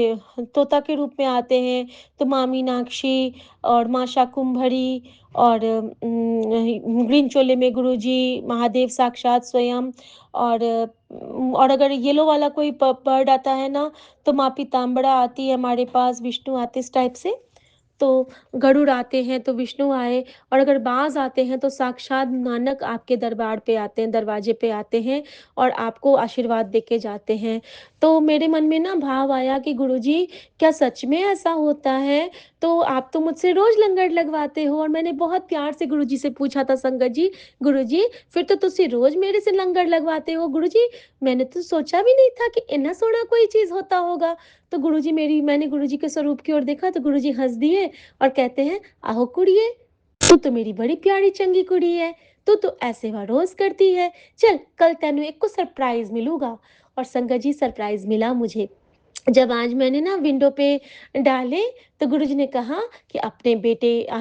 S1: तोता के रूप में आते हैं तो माँ मीनाक्षी और माँ शाकुंभरी और ग्रीन चोले में गुरुजी, महादेव साक्षात स्वयं। और अगर येलो वाला कोई बर्ड आता है ना, तो माँ पीताम्बरा आती है हमारे पास, विष्णु आते इस टाइप से। तो गरुड़ आते हैं तो विष्णु आए, और अगर बाज़ आते हैं तो साक्षात नानक आपके दरबार पे आते हैं, दरवाजे पे आते हैं और आपको आशीर्वाद देके जाते हैं। तो मेरे मन में ना भाव आया कि गुरुजी, क्या सच में ऐसा होता है? तो आप तो मुझसे रोज़ लंगर लगवाते हो। और मैंने बहुत प्यार से गुरुजी से पूछा था, संगत जी, गुरुजी फिर तो तुसी रोज़ मेरे से लंगर लगवाते हो गुरुजी, मैंने तो सोचा भी नहीं था कि इतना सोहना कोई चीज़ होता होगा। तो मैंने गुरुजी के स्वरूप की ओर देखा तो गुरुजी हँस दिए और कहते हैं, "आहो कुड़िए, तू तो मेरी बड़ी प्यारी चंगी कुड़ी है, तू तो ऐसे वा रोज़ करती है। चल कल तेनू एक को सरप्राइज़ मिलूगा।" और संगत जी, सरप्राइज़ मिला मुझे। जब आज मैंने ना विंडो पे डाले, तो गुरुजी ने कहा कि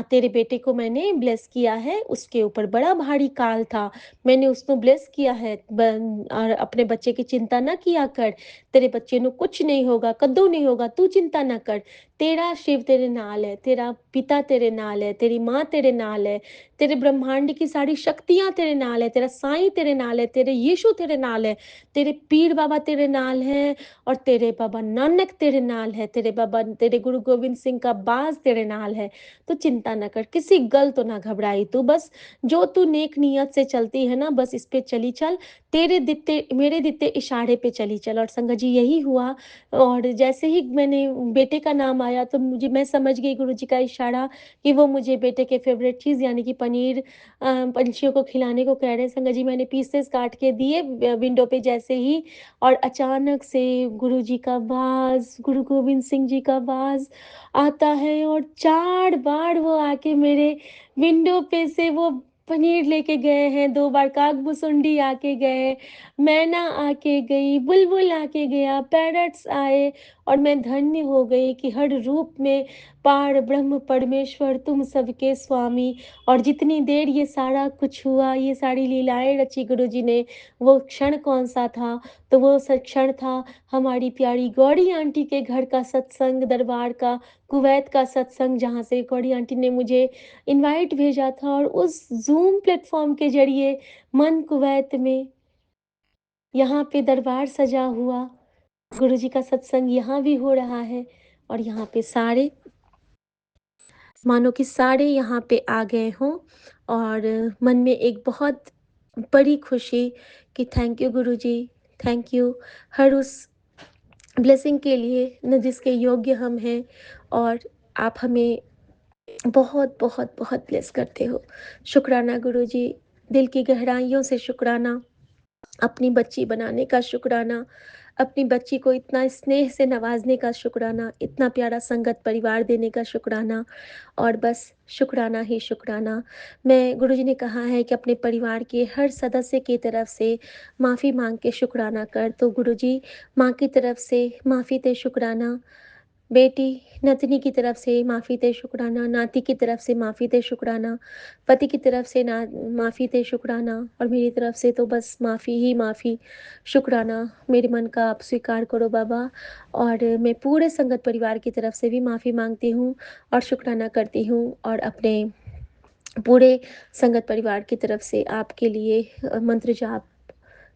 S1: तेरे बेटे को मैंने ब्लेस किया है, उसके ऊपर बड़ा भारी काल था, मैंने उसको ब्लेस किया है, और अपने बच्चे की चिंता ना किया कर, तेरे बच्चे नु कुछ नहीं होगा, कद्दू नहीं होगा, तू चिंता ना कर, तेरा शिव तेरे नाल है, तेरा पिता तेरे नाल है, तेरी माँ तेरे नाल है, तेरे ब्रह्मांड की सारी शक्तियाँ तेरे नाल है, तेरा साईं तेरे नाल है, तेरे यीशु तेरे नाल है, तेरे पीर बाबा तेरे नाल है, और तेरे बाबा नानक तेरे नाल है, तेरे गुरु गोविंद सिंह का बाज़ तेरे नाल है। तो चिंता ना कर, किसी गल तो ना घबराई तू, बस जो तू नेक नियत से चलती है ना, बस इस पे चली चल, मेरे दित्ते इशारे पे चली चल। और संगत जी, यही हुआ। और जैसे ही मैंने बेटे का नाम आया तो मैं समझ गई गुरुजी का इशारा कि वो मुझे बेटे के फ़ेवरेट चीज़ यानी कि पनीर पंछियों को खिलाने को कह रहे हैं। संगत जी, मैंने पीसेस काट के दिए विंडो पे जैसे ही, और अचानक से गुरु गोविंद सिंह जी का बाज़ आता है, और 4 बार वो आके मेरे विंडो पे से वो पनीर लेके गए हैं, 2 बार कागभुसुंडी आके गए, मैना आके गई, बुलबुल आके गया, पैरट्स आए, और मैं धन्य हो गई कि हर रूप में पार ब्रह्म परमेश्वर तुम सबके स्वामी। और जितनी देर ये सारा कुछ हुआ, ये सारी लीलाएँ रची गुरुजी ने, वो क्षण कौन-सा था? तो वो क्षण था हमारी प्यारी गौड़ी आंटी के घर का सत्संग, दरबार का, कुवैत का सत्संग, जहाँ से गौड़ी आंटी ने मुझे इनवाइट भेजा था, और उस ज़ूम प्लेटफ़ॉर्म के ज़रिए मन कुवैत में यहाँ पे दरबार सजा हुआ, गुरुजी का सत्संग यहाँ भी हो रहा है, और यहाँ पे सारे मानो कि सारे यहाँ पे आ गए हों, और मन में एक बहुत बड़ी खुशी कि thank you Guruji, thank you हर उस ब्लेसिंग के लिए न जिसके योग्य हम हैं, और आप हमें बहुत बहुत बहुत ब्लेस करते हो। शुक्राना गुरुजी, दिल की गहराइयों से शुक्राना, अपनी बच्ची बनाने का शुक्राना, अपनी बच्ची को इतना स्नेह से नवाज़ने का शुक्राना, इतना प्यारा संगत परिवार देने का शुक्राना, और बस शुक्राना ही शुक्राना। मैं गुरुजी ने कहा है कि अपने परिवार के हर सदस्य की तरफ से माफ़ी माँग के शुक्राना कर, तो गुरुजी, माँ की तरफ से माफ़ी ते शुक्राना, बेटी नतनी की तरफ से माफ़ी ते शुक्राना, नाती की तरफ से माफ़ी ते शुक्राना, पति की तरफ से ना माफ़ी ते शुक्राना, और मेरी तरफ से तो बस माफ़ी ही माफ़ी, शुक्राना मेरे मन का आप स्वीकार करो बाबा। और मैं पूरे संगत परिवार की तरफ से भी माफ़ी माँगती हूँ और शुक्राना करती हूँ, और अपने पूरे संगत परिवार की तरफ से आपके लिए मंत्र जाप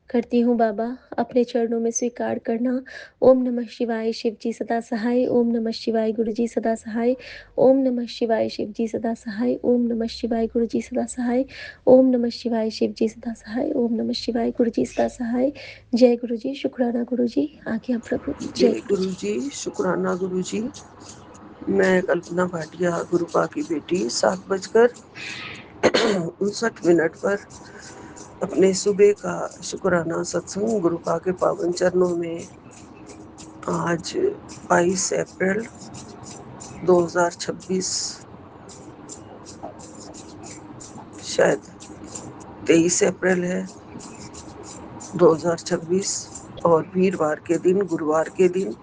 S1: करती हूँ बाबा, अपने चरणों में स्वीकार करना। ओम नमः शिवाय, शिव जी सदा सहाय। ओम नमः शिवाय, गुरु जी सदा सहाय। ओम नमः शिवाय, शिव जी सदा सहाय। ओम नमः शिवाय, गुरु जी सदा सहाय। ओम नमः शिवाय, शिव जी सदा सहाय। ओम नमः शिवाय, गुरु जी सदा सहाय। जय गुरु जी, शुक्राना गुरु जी, आज्ञा प्रभु। जय
S2: जय
S1: गुरु
S2: गुरु जी, शुक्राना गुरु जी। मैं कल्पना भाटिया, गुरुपा की बेटी, 7:59 पर अपने सुबह का शुक्राना सत्संग गुरुपा के पावन चरणों में आज 22 अप्रैल 2026, शायद 23 अप्रैल है 2026, और वीरवार के दिन, गुरुवार के दिन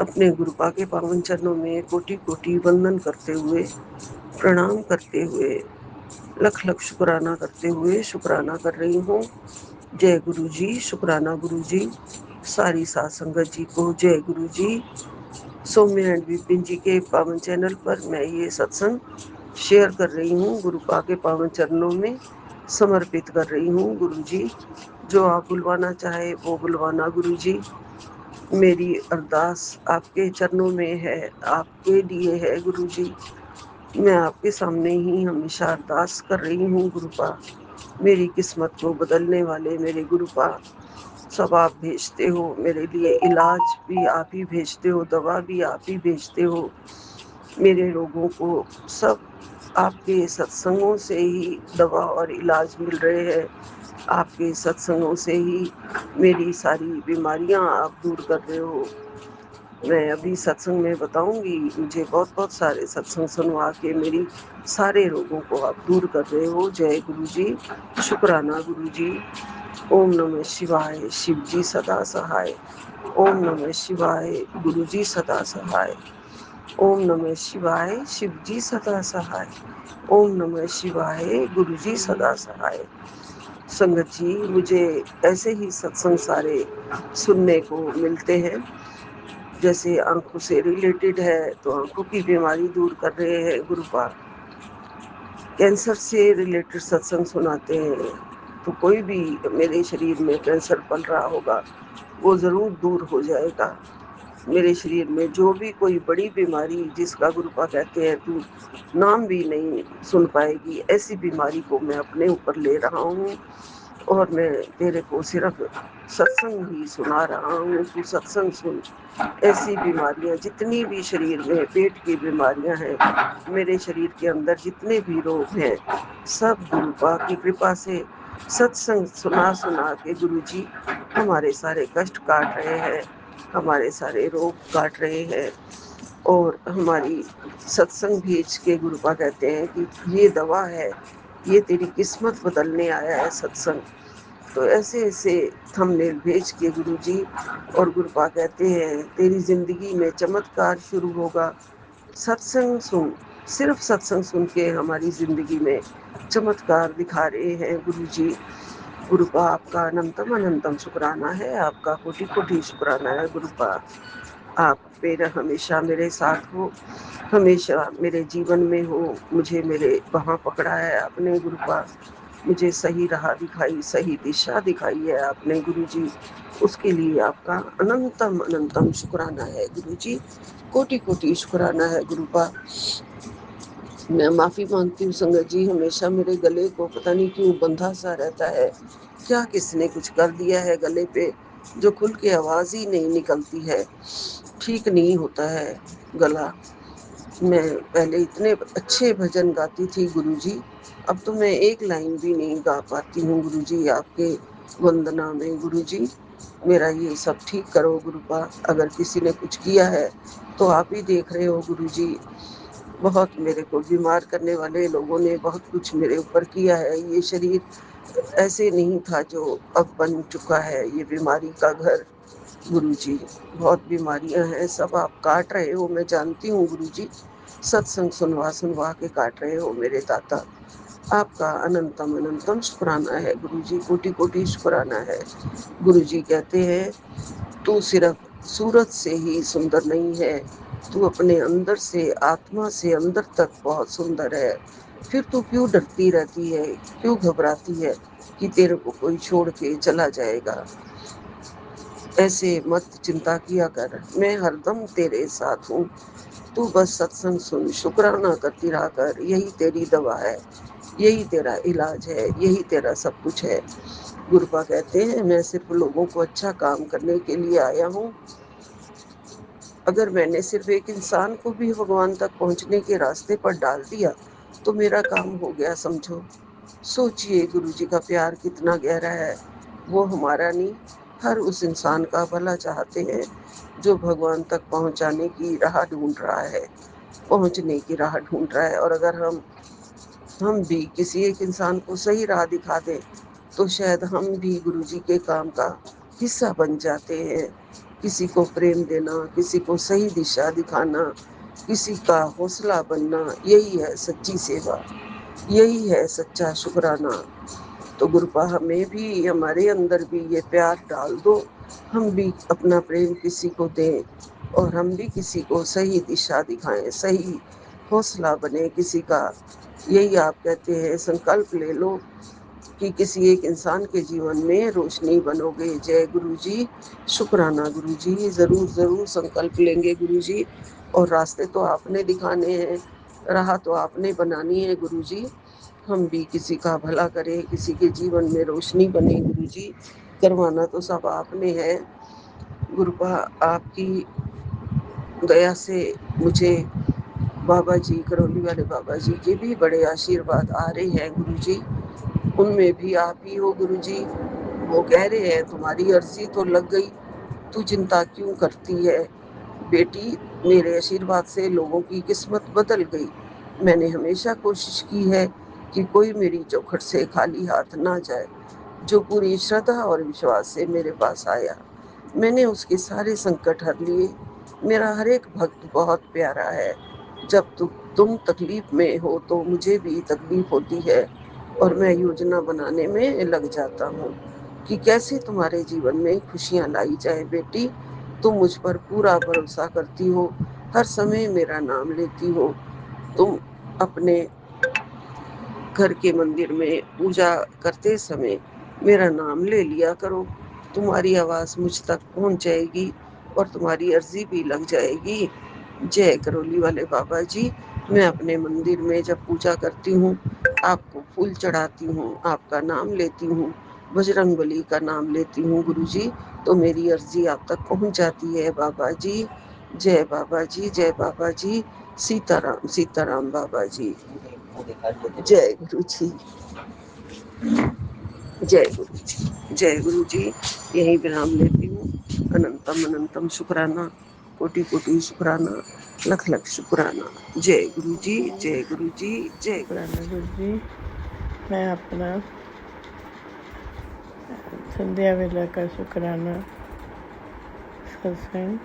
S2: अपने गुरुपा के पावन चरणों में कोटि कोटि वंदन करते हुए, प्रणाम करते हुए, लख लख शुक्राना करते हुए शुक्राना कर रही हूँ। जय गुरु जी, शुक्राना गुरु जी। सारी साध संगत जी को जय गुरु जी। सौम्य एंड विपिन जी के पावन चैनल पर मैं ये सत्संग शेयर कर रही हूँ, गुरुपा के पावन चरणों में समर्पित कर रही हूँ। गुरु जी, जो आप बुलवाना चाहे वो बुलवाना गुरु जी। मेरी अरदास आपके चरणों में है, आपके लिए है गुरु जी। मैं आपके सामने ही हमेशा अरदास कर रही हूँ गुरुपा। मेरी किस्मत को बदलने वाले मेरे गुरुपा, सब आप भेजते हो मेरे लिए, इलाज भी आप ही भेजते हो, दवा भी आप ही भेजते हो। मेरे रोगों को सब आपके सत्संगों से ही दवा और इलाज मिल रहे हैं। आपके सत्संगों से ही मेरी सारी बीमारियां आप दूर कर रहे हो। मैं अभी सत्संग में बताऊंगी, मुझे बहुत बहुत सारे सत्संग सुनवा के मेरी सारे रोगों को आप दूर कर रहे हो। जय गुरु जी, शुक्राना गुरु जी। ओम नमः शिवाय, शिव जी सदा सहाय। ओम नमः शिवाय, गुरु जी सदा सहाय। ओम नमः शिवाय, शिव जी सदा सहाय। ओम नमः शिवाय, गुरु जी सदा सहाय। संगत जी, मुझे ऐसे ही सत्संग सारे सुनने को मिलते हैं। जैसे आंखों से रिलेटेड है तो आंखों की बीमारी दूर कर रहे हैं गुरुपा। कैंसर से रिलेटेड सत्संग सुनाते हैं, तो कोई भी मेरे शरीर में कैंसर पल रहा होगा वो ज़रूर दूर हो जाएगा। मेरे शरीर में जो भी कोई बड़ी बीमारी, जिसका गुरुपा कहते हैं तू नाम भी नहीं सुन पाएगी, ऐसी बीमारी को मैं अपने ऊपर ले रहा हूँ। और मैं तेरे को सिर्फ सत्संग ही सुना रहा हूँ, तू सत्संग सुन। ऐसी बीमारियां जितनी भी शरीर में, पेट की बीमारियां हैं, मेरे शरीर के अंदर जितने भी रोग हैं, सब गुरुपा की कृपा से सत्संग सुना सुना के गुरु जी हमारे सारे कष्ट काट रहे हैं, हमारे सारे रोग काट रहे हैं। और हमारी सत्संग भेज के गुरुपा कहते हैं कि ये दवा है, ये तेरी किस्मत बदलने आया है सत्संग। तो ऐसे ऐसे थंबनेल भेज के गुरु जी, और गुरुपा कहते हैं तेरी जिंदगी में चमत्कार शुरू होगा। सत्संग सुन, सिर्फ सत्संग सुन के हमारी जिंदगी में चमत्कार दिखा रहे हैं गुरु जी। गुरुपा आपका अनंतम अनंतम शुक्राना है, आपका कोटि कोटि शुक्राना है गुरुपा। आप मेरा हमेशा मेरे साथ हो, हमेशा मेरे जीवन में हो। मुझे मेरे वहाँ पकड़ा है आपने गुरुपा, मुझे सही राह दिखाई, सही दिशा दिखाई है आपने गुरु जी। उसके लिए आपका अनंतम अनंतम शुक्राना है गुरु जी, कोटि कोटि शुक्राना है गुरुपा। मैं माफी मांगती हूँ संगत जी, हमेशा मेरे गले को पता नहीं क्यों बंधा सा रहता है। क्या किसने कुछ कर दिया है गले पे, जो खुल के आवाज ही नहीं निकलती है, ठीक नहीं होता है गला। मैं पहले इतने अच्छे भजन गाती थी गुरुजी, अब तो मैं एक लाइन भी नहीं गा पाती हूँ गुरुजी आपके वंदना में। गुरुजी, मेरा ये सब ठीक करो गुरुपा। अगर किसी ने कुछ किया है तो आप ही देख रहे हो गुरुजी। बहुत मेरे को बीमार करने वाले लोगों ने बहुत कुछ मेरे ऊपर किया है। ये शरीर ऐसे नहीं था जो अब बन चुका है, ये बीमारी का घर गुरुजी। बहुत बीमारियां हैं, सब आप काट रहे हो, मैं जानती हूँ गुरुजी। सत्संग सुनवा सुनवा के काट रहे हो मेरे दाता। आपका अनंतम अनंतम शुक्राना है गुरुजी, कोटि कोटि शुक्राना है। गुरुजी कहते हैं तू सिर्फ सूरत से ही सुंदर नहीं है, तू अपने अंदर से, आत्मा से अंदर तक बहुत सुंदर है। फिर तू क्यों डरती रहती है, क्यों घबराती है? कि तेरे को कोई छोड़ के चला जाएगा। ऐसे मत चिंता किया कर, मैं हरदम तेरे साथ हूँ। तू बस सत्संग सुन, शुक्राना करती रहा कर, यही तेरी दवा है, यही तेरा इलाज है, यही तेरा सब कुछ है। गुरुपा कहते हैं, मैं सिर्फ लोगों को अच्छा काम करने के लिए आया हूँ। अगर मैंने सिर्फ एक इंसान को भी भगवान तक पहुँचने के रास्ते पर डाल दिया तो मेरा काम हो गया समझो। सोचिए गुरु जी का प्यार कितना गहरा है। वो हमारा नहीं, हर उस इंसान का भला चाहते हैं जो भगवान तक पहुँचाने की राह ढूंढ रहा है, पहुँचने की राह ढूंढ रहा है। और अगर हम भी किसी एक इंसान को सही राह दिखा दें तो शायद हम भी गुरु जी के काम का हिस्सा बन जाते हैं। किसी को प्रेम देना, किसी को सही दिशा दिखाना, किसी का हौसला बनना, यही है सच्ची सेवा, यही है सच्चा शुक्राना। तो गुरुपा हमें भी, हमारे अंदर भी ये प्यार डाल दो, हम भी अपना प्रेम किसी को दें और हम भी किसी को सही दिशा दिखाएं, सही हौसला बने किसी का। यही आप कहते हैं, संकल्प ले लो कि किसी एक इंसान के जीवन में रोशनी बनोगे। जय गुरु जी, शुक्राना गुरु जी, ज़रूर ज़रूर संकल्प लेंगे गुरु जी। और रास्ते तो आपने दिखाने हैं, राह तो आपने बनानी है गुरु जी। हम भी किसी का भला करें, किसी के जीवन में रोशनी बने गुरु जी, करवाना तो सब आपने है। गुरुपा आपकी दया से मुझे बाबा जी, करौली वाले बाबा जी के भी बड़े आशीर्वाद आ रहे हैं गुरु जी। उनमें भी आप ही हो गुरु जी। वो कह रहे हैं, तुम्हारी अर्जी तो लग गई, तू चिंता क्यों करती है बेटी। मेरे आशीर्वाद से लोगों की किस्मत बदल गई। मैंने हमेशा कोशिश की है कि कोई मेरी चौखट से खाली हाथ ना जाए। जो पूरी श्रद्धा और विश्वास से मेरे पास आया, मैंने उसके सारे संकट हर लिए। मेरा हर एक भक्त बहुत प्यारा है। जब तुम तकलीफ में हो तो मुझे भी तकलीफ होती है और मैं योजना बनाने में लग जाता हूँ कि कैसे तुम्हारे जीवन में खुशियाँ लाई जाए बेटी। तुम मुझ पर पूरा भरोसा करती हो, हर समय मेरा नाम लेती हो। तुम अपने घर के मंदिर में पूजा करते समय मेरा नाम ले लिया करो। तुम्हारी आवाज़ मुझ तक पहुंच जाएगी और तुम्हारी अर्जी भी लग जाएगी। जय करौली वाले बाबा जी। मैं अपने मंदिर में जब पूजा करती हूँ, आपको फूल चढ़ाती हूँ, आपका नाम लेती हूँ, बजरंगबली का नाम लेती हूँ गुरु जी, तो मेरी अर्जी आप तक पहुँच जाती है बाबा जी। जय बाबा जी, जय बाबा जी। सीताराम सीताराम बाबा जी। जय गुरु जी, जय गुरु जी, जय गुरु जी। यही विराम लेती हूँ। अनंतम अनंतम शुक्राना, कोटि कोटि शुक्राना, लख लख शुक्राना। जय गुरु जी, जय गुरु जी, जय
S3: शुक्राना गुरु जी। मैं अपना संध्या वेला का शुक्राना सत्संग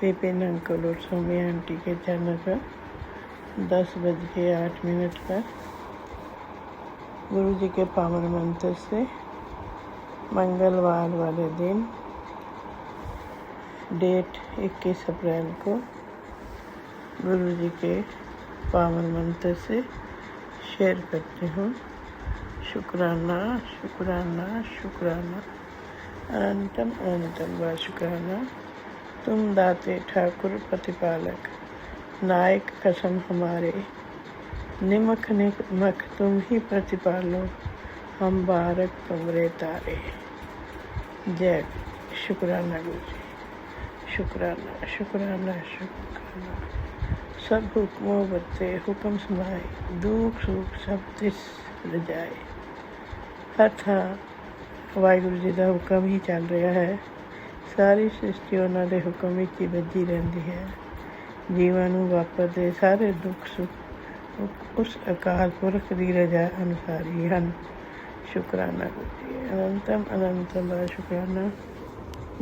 S3: विपिन अंकल और सोमी आंटी के चैनल पर 10:08 पर गुरु जी के पावन मंत्र से मंगलवार वाले दिन डेट 21 अप्रैल को गुरु जी के पावन मंत्र से शेयर करती हूँ। शुक्राना शुक्राना शुक्राना, अनंतम अनंतम व शुक्राना। तुम दाते ठाकुर प्रतिपालक, नायक कसम हमारे, निमक निमक तुम ही प्रतिपालो, हम बारक तुमरे तारे। जय शुक्राना गुरु जी, शुक्राना शुक्राना शुक्राना। सब हुक्मों बरते हुक्म सुनाए, दुख सुख सब तिस रजाए। हर ਥਾਂ ਵਾਹਿਗੁਰੂ ਜੀ ਦਾ ਹੁਕਮ ਹੀ ਚੱਲ ਰਿਹਾ ਹੈ। ਸਾਰੀ ਸ੍ਰਿਸ਼ਟੀ ਉਹਨਾਂ ਦੇ ਹੁਕਮ ਵਿੱਚ ਹੀ ਵੱਜੀ ਰਹਿੰਦੀ ਹੈ। ਜੀਵਾਂ ਨੂੰ ਵਾਪਰਦੇ ਸਾਰੇ ਦੁੱਖ ਸੁੱਖ ਉਸ ਅਕਾਲ ਪੁਰਖ ਦੀ ਰਜ਼ਾ ਅਨੁਸਾਰ ਹੀ ਹਨ। ਸ਼ੁਕਰਾਨਾ ਗੁਰੂ ਜੀ, ਅਨੰਤਮ ਅਨੰਤਮ ਦਾ ਸ਼ੁਕਰਾਨਾ।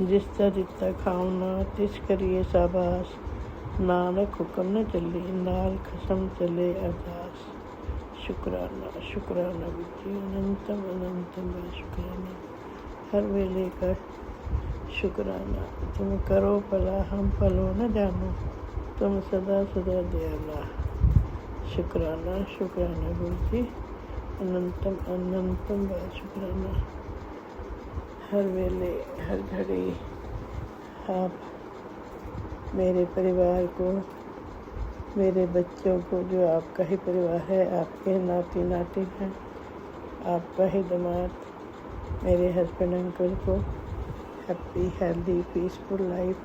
S3: ਜਿਸ ਦਾ ਦਿੱਤਾ ਖਾਉਣਾ ਤਿਸ ਕਰੀਏ ਸਾਬਾਸ, ਨਾਨਕ ਹੁਕਮ न ਚੱਲੇ ਨਾਲ ਖਸਮ ਚਲੇ ਅਰਦਾਸ। शुक्राना शुक्राना गुरु जी, अनंतम अनंतम का शुक्राना। हर वेले का शुक्राना। तुम करो भला हम भलो न जानो, तुम सदा सदा दयाला। शुक्राना शुक्राना गुरु जी। अनंतम अनंतम बार शुक्राना। हर वेले हर घड़ी आप मेरे परिवार को, मेरे बच्चों को, जो आपका ही परिवार है, आपके नाती नाती हैं, आपका ही दामाद, मेरे हस्बैंड अंकल को happy healthy peaceful life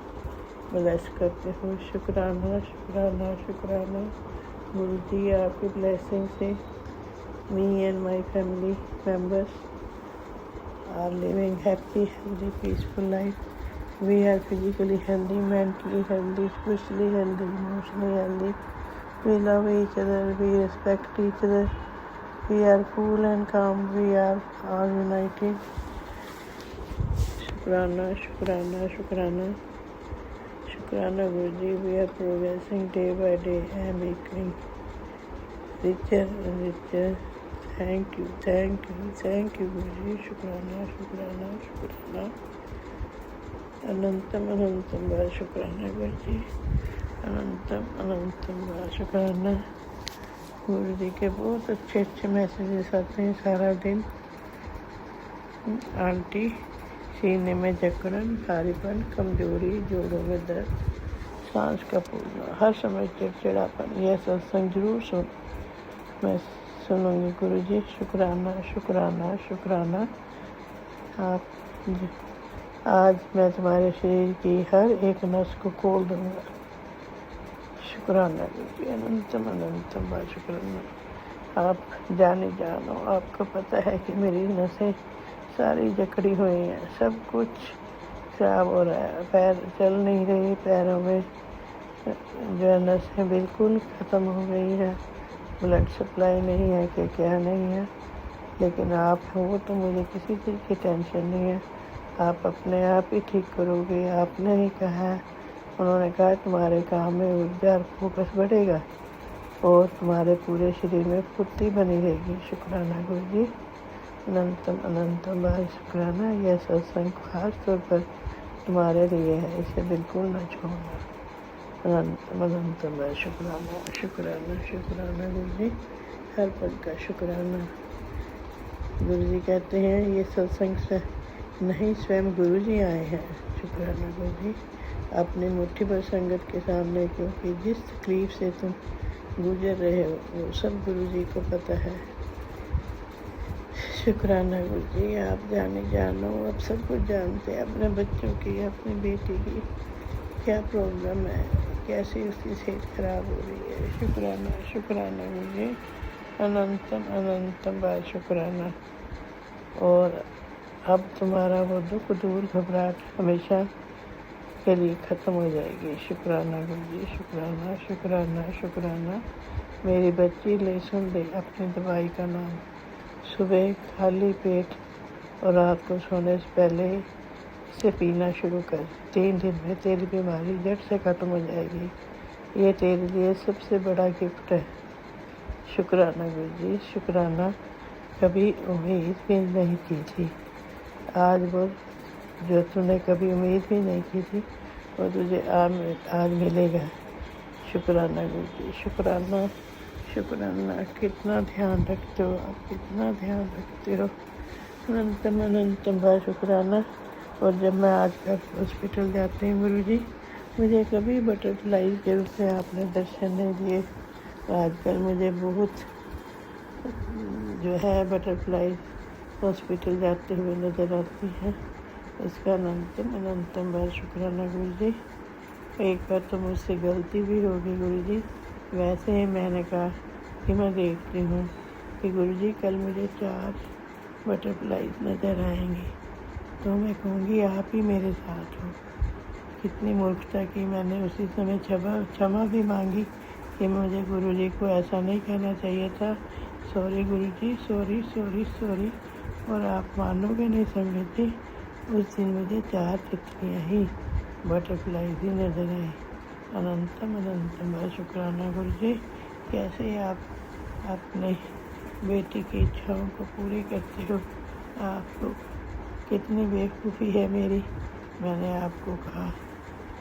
S3: bless करते हो। शुक्राना शुक्राना शुक्राना। गुरु जी आपकी ब्लेसिंग से me and my family members are living happy healthy peaceful life. We are physically healthy, mentally healthy, spiritually healthy, emotionally healthy. We love each other, we respect each other. We are cool and calm, we are all united. Shukrana, Shukrana, Shukrana. Shukrana Guruji, we are progressing day by day and becoming richer and richer. Thank you, thank you, thank you Guruji. Shukrana, Shukrana, Shukrana. अनंतम अनंतम बार शुक्राना गुरु जी। अनंतम अनंतम बार शुक्राना। गुरु जी के बहुत अच्छे अच्छे messages आते हैं सारा दिन। आंटी, सीने में जकड़न, भारीपन, कमजोरी, जोड़ों में दर्द, सांस का फूलना, हर समय चिड़चिड़ापन, यह सत्संग जरूर सुन। मैं सुनूंगी गुरु जी। शुक्राना शुक्राना शुक्राना। आज मैं तुम्हारे शरीर की हर एक नस को खोल दूंगा। शुक्राना गुरु जी। अनंतम अनंतम बार शुक्राना। आप जाने जानो, आपको पता है कि मेरी नसें सारी जकड़ी हुई हैं, सब कुछ खराब हो रहा है, पैर चल नहीं रही, पैरों में जो है नसें बिल्कुल ख़त्म हो गई है, ब्लड सप्लाई नहीं है कि क्या नहीं है। लेकिन आप हो तो मुझे किसी चीज़ की टेंशन नहीं है, आप अपने आप ही ठीक करोगे। आपने ही कहा है, उन्होंने कहा तुम्हारे काम में ऊर्जा और फोकस बढ़ेगा और तुम्हारे पूरे शरीर में फुर्ती बनी रहेगी। शुक्राना गुरु जी। अनंतम अनंतम बार शुक्राना। यह सत्संग खास तौर पर तुम्हारे लिए है, इसे बिल्कुल न छोड़ना। अनंतम अनंतम बार शुक्राना शुक्राना शुक्राना गुरु जी। हर पल का शुक्राना। गुरु जी कहते हैं ये सत्संग से नहीं, स्वयं गुरु जी आए हैं। शुक्राना गुरु जी। अपनी मुट्ठी भर संगत के सामने, क्योंकि जिस तकलीफ से तुम गुजर रहे हो वो सब गुरु जी को पता है। शुक्राना गुरु जी। आप जानो, आप सब कुछ जानते हैं अपने बच्चों की, अपनी बेटी की क्या प्रॉब्लम है, कैसे उसकी सेहत खराब हो रही है। शुक्राना शुक्राना गुरु जी। अनंतम अनंतम बार शुक्राना। और अब तुम्हारा वो दुख दूर, घबराहट हमेशा के लिए ख़त्म हो जाएगी। शुक्राना गुरु जी। शुक्राना शुक्राना शुक्राना। मेरी बच्ची ले सुन ले अपनी दवाई का नाम। सुबह खाली पेट और रात को सोने से पहले इसे पीना शुरू कर। 3 दिन में तेरी बीमारी झट से ख़त्म हो जाएगी। ये तेरे लिए सबसे बड़ा गिफ्ट है। शुक्राना गुरु जी। शुक्राना। कभी उम्मीद भी नहीं की थी, आज वो जो तूने कभी उम्मीद भी नहीं की थी वो तुझे आज मिलेगा। शुक्राना गुरु जी। शुक्राना शुक्राना। कितना ध्यान रखते हो आप, कितना ध्यान रखते हो। अनंतम अनंतम बार शुक्राना। और जब मैं आजकल हॉस्पिटल जाती हूँ गुरु जी, मुझे कभी बटरफ्लाई के रूप में आपने दर्शन नहीं दिए। आजकल मुझे बहुत जो है बटरफ्लाई हॉस्पिटल जाते हुए नज़र आती है। इसका अनंतम अनंतम बार शुक्राना गुरु जी। एक बार तो मुझसे गलती भी होगी गुरु जी। वैसे ही मैंने कहा कि मैं देखती हूँ कि गुरु जी कल मुझे 4 बटरफ्लाइज नज़र आएंगी, तो मैं कहूँगी आप ही मेरे साथ हो। कितनी मूर्खता की मैंने उसी समय क्षमा भी मांगी कि मुझे गुरु जी को ऐसा नहीं कहना चाहिए था। सॉरी गुरु जी, सॉरी सॉरी सॉरी। और आप मानोगे नहीं संगत जी, उस दिन मुझे 4 तितलियाँ ही बटरफ्लाई ही नजर आई। अनंतम अनंतम बार शुक्राना गुरु जी। कैसे आप अपने बेटी की इच्छाओं को पूरी करते हो। आपको कितनी बेवकूफ़ी है मेरी, मैंने आपको कहा।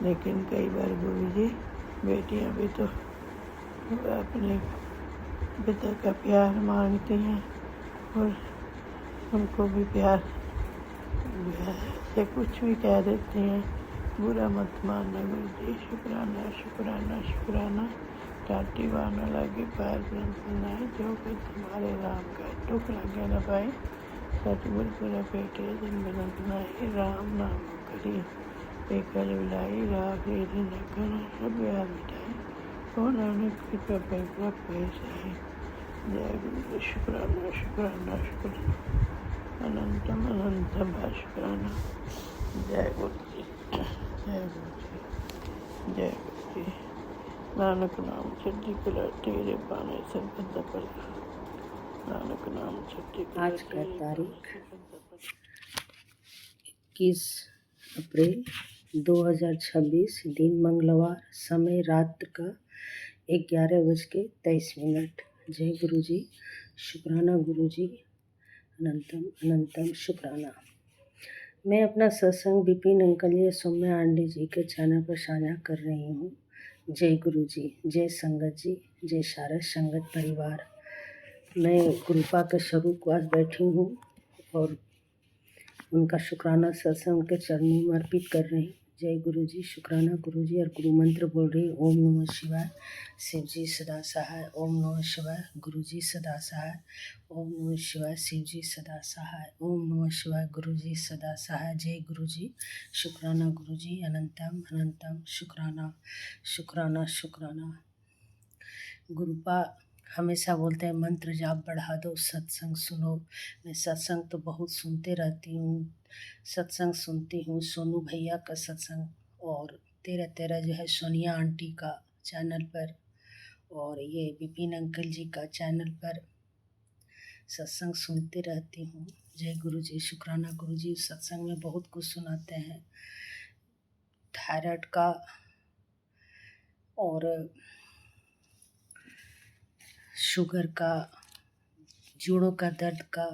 S3: लेकिन कई बार गुरु जी बेटियाँ भी तो अपने पिता का प्यार मांगती हैं, और उनको भी प्यार से कुछ भी कह देते हैं, बुरा मत मानना गुरु जी। शुक्राना शुक्राना शुक्राना। टाटी बाना लगे पैर बुलंद बनाए, जो कि तुम्हारे राम का टुक लगे न पाए। सच बोल पूरा पेटे दिन बुलंद बनाए, राम नाम करी पेकर बिलाई, राधे दिन करो सब याद मिटाए। ओ नानक कृपा पे पेश है। जय गुरु जी। शुक्राना शुक्राना शुक्राना। अनंतम अनंतम शुक्राना। जय गुरु जी। जय गुरु जी। जय गुरु जी। नानक नाम चढ़ी कला तेरे पाने संबंध पर। नानक नाम चढ़ी कला
S4: आज का
S3: तेरे
S4: तारीख
S3: पाने संबंध पर।
S4: 21 अप्रैल 2026, दिन मंगलवार, समय रात का 11:23। जय गुरु जी। शुक्राना गुरु जी। अनंतम अनंतम शुक्राना। मैं अपना सत्संग विपिन अंकल जी सौम्य आंडे जी के चैनल पर साझा कर रही हूँ। जय गुरु जी। जय संगत जी। जय सारा संगत परिवार। मैं कृपा के स्वरूप आज बैठी हूँ और उनका शुक्राना सत्संग के चरणों में अर्पित कर रही हूँ। जय गुरु जी। शुक्राना गुरु जी। और गुरु मंत्र बोल रही हूँ। ओम नमः शिवाय। शिव जी सदा सहाय। ओम नमः शिवाय। गुरु जी सदा सहाय। ओम नमः शिवाय। शिव जी सदा सहाय। ओम नमः शिवाय। गुरु जी सदा सहाय। जय गुरु जी। शुक्राना गुरु जी। अनंतम अनंतम शुक्राना शुक्राना शुक्राना। गुरुपा हमेशा बोलते हैं मंत्र जाप बढ़ा दो, सत्संग सुनो। मैं सत्संग तो बहुत सुनते रहती हूँ। सत्संग सुनती हूँ सोनू भैया का सत्संग, और 13 जो है सोनिया आंटी का चैनल पर, और ये विपिन अंकल जी का चैनल पर सत्संग सुनते रहती हूँ। जय गुरु जी। शुक्राना गुरु जी। सत्संग में बहुत कुछ सुनाते हैं, थायराइड का और शुगर का, जोड़ों का दर्द का।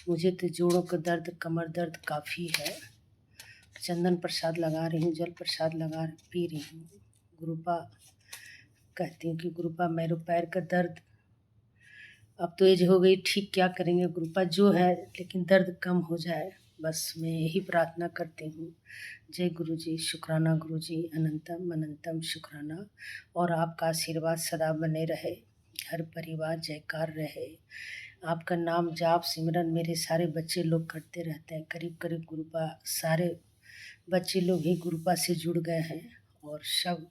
S4: मुझे तो जोड़ों का दर्द, कमर दर्द काफ़ी है। चंदन प्रसाद लगा रही हूँ, जल प्रसाद लगा पी रही हूँ। गुरुपा कहती हूँ कि गुरुपा मेरे पैर का दर्द, अब तो एज हो गई, ठीक क्या करेंगे गुरुपा, जो है लेकिन दर्द कम हो जाए, बस मैं यही प्रार्थना करती हूँ। जय गुरु जी। शुक्राना गुरु जी। अनंतम अनंतम शुक्राना। और आपका आशीर्वाद सदा बने रहे, घर परिवार जयकार रहे। आपका नाम जाप सिमरन मेरे सारे बच्चे लोग करते रहते हैं। करीब करीब गुरुपा सारे बच्चे लोग ही गुरुपा से जुड़ गए हैं और सब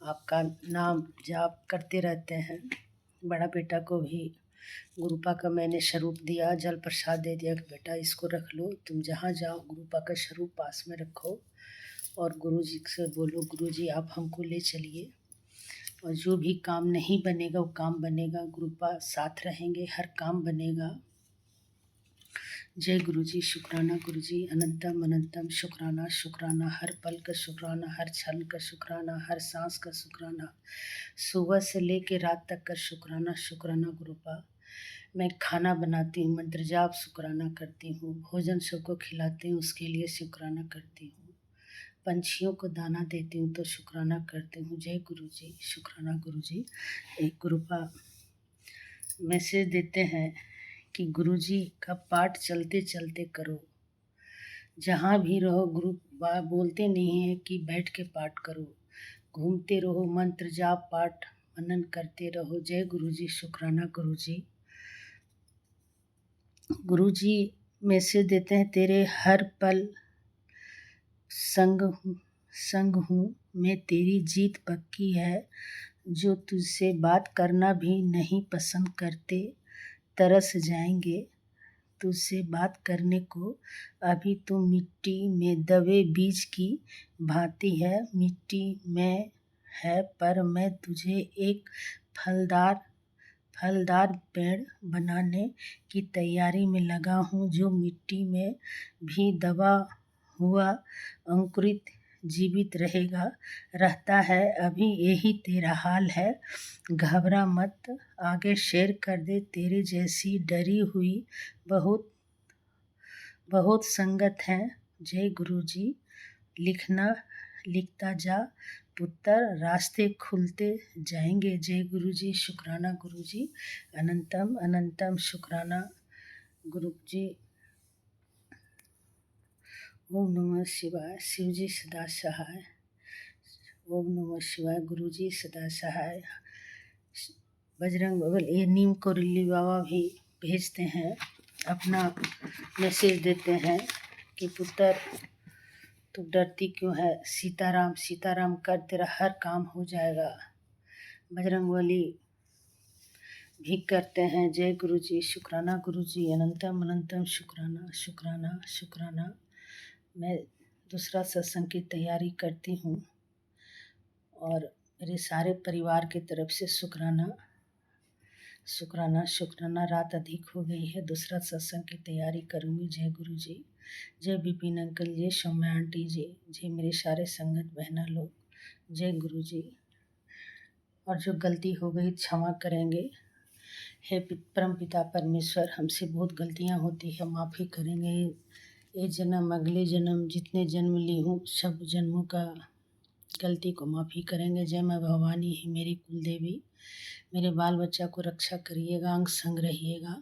S4: आपका नाम जाप करते रहते हैं। बड़ा बेटा को भी गुरुपा का मैंने स्वरूप दिया, जल प्रसाद दे दिया कि बेटा इसको रख लो, तुम जहाँ जाओ गुरुपा का स्वरूप पास में रखो और गुरु जी से बोलो गुरु जी आप हमको ले चलिए, और जो भी काम नहीं बनेगा वो काम बनेगा, गुरुपा साथ रहेंगे, हर काम बनेगा। जय गुरु जी। शुक्राना गुरु जी। अनंतम अनंतम शुक्राना शुक्राना। हर पल का शुक्राना, हर क्षण का शुक्राना, हर सांस का शुक्राना, सुबह से लेके रात तक का शुक्राना शुक्राना गुरुपा। मैं खाना बनाती हूँ, मंत्र जाप शुक्राना करती हूँ, भोजन सबको खिलाती हूँ उसके लिए शुक्राना करती हूँ, पंछियों को दाना देती हूँ तो शुक्राना करती हूँ। जय गुरु जी। शुक्राना गुरु जी। एक गुरुपा मैसेज देते हैं कि गुरु जी का पाठ चलते चलते करो, जहाँ भी रहो। गुरु बोलते नहीं है कि बैठ के पाठ करो, घूमते रहो, मंत्र जाप पाठ मनन करते रहो। जय गुरु जी। शुक्राना गुरु जी। गुरु जी मैसेज देते हैं तेरे हर पल संग हूँ मैं, तेरी जीत पक्की है, जो तुझसे बात करना भी नहीं पसंद करते तरस जाएंगे तुझसे बात करने को। अभी तो मिट्टी में दबे बीज की भांति है, मिट्टी में है पर मैं तुझे एक फलदार पेड़ बनाने की तैयारी में लगा हूँ, जो मिट्टी में भी दबा हुआ अंकुरित जीवित रहता है। अभी यही तेरा हाल है, घबरा मत, आगे शेयर कर दे, तेरे जैसी डरी हुई बहुत संगत है। जय गुरु जी। लिखता जा पुत्र, रास्ते खुलते जाएंगे। जय गुरु जी। शुक्राना गुरु जी। अनंतम अनंतम शुक्राना गुरु जी। ओम नमः शिवाय। शिव जी सदा सहाय। ओम नमः शिवाय। गुरु जी सदा सहाय। बजरंग बल ये नीम कोरिल्ली बाबा भी भेजते हैं, अपना मैसेज देते हैं कि पुत्र तू डरती क्यों है, सीताराम सीताराम कर, तेरा हर काम हो जाएगा। बजरंग बली भी करते हैं। जय गुरु जी। शुक्राना गुरु जी, अनंतम अनंतम शुक्राना शुक्राना शुक्राना। मैं दूसरा सत्संग की तैयारी करती हूँ और मेरे सारे परिवार की तरफ से शुक्राना शुक्राना शुक्राना। रात अधिक हो गई है, दूसरा सत्संग की तैयारी करूँगी। जय गुरु जी। जय विपिन अंकल जी, सौम्या आंटी जी, जय मेरे सारे संगत बहना लोग, जय गुरु जी। और जो गलती हो गई क्षमा करेंगे। हे परम पिता परमेश्वर, हमसे बहुत गलतियाँ होती है, माफ़ी करेंगे। ये जन्म अगले जन्म जितने जन्म ली हूँ सब जन्मों का गलती को माफ़ी करेंगे। जय माँ भवानी ही मेरी कुल देवी। मेरे बाल बच्चा को रक्षा करिएगा, अंग संग रहिएगा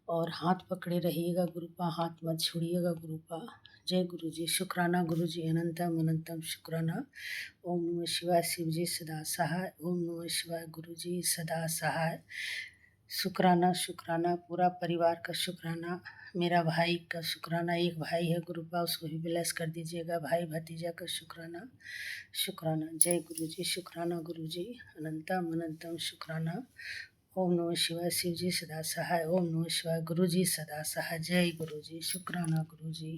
S4: और हाथ पकड़े रहिएगा गुरुपा, हाथ मत छोड़िएगा गुरुपा। जय गुरु जी। शुक्राना गुरु जी, अनंतम अनंतम शुक्राना। ओम नमः शिवाय। शिव जी सदा सहाय। ओम नमः शिवाय। गुरु जी सदा सहाय। शुक्राना शुक्राना। पूरा परिवार का शुक्राना। मेरा भाई का शुक्राना, एक भाई है गुरुपा, उसको भी ब्लेस कर दीजिएगा। भाई भतीजा का शुक्राना शुक्राना। जय गुरु जी। शुक्राना गुरु जी, अनंतम अनंतम शुक्राना। ओम नमः शिवाय। शिव जी सदा सहाय। ओम नमः शिवाय। गुरु जी सदा सहाय। जय गुरु जी। शुक्राना गुरु जी।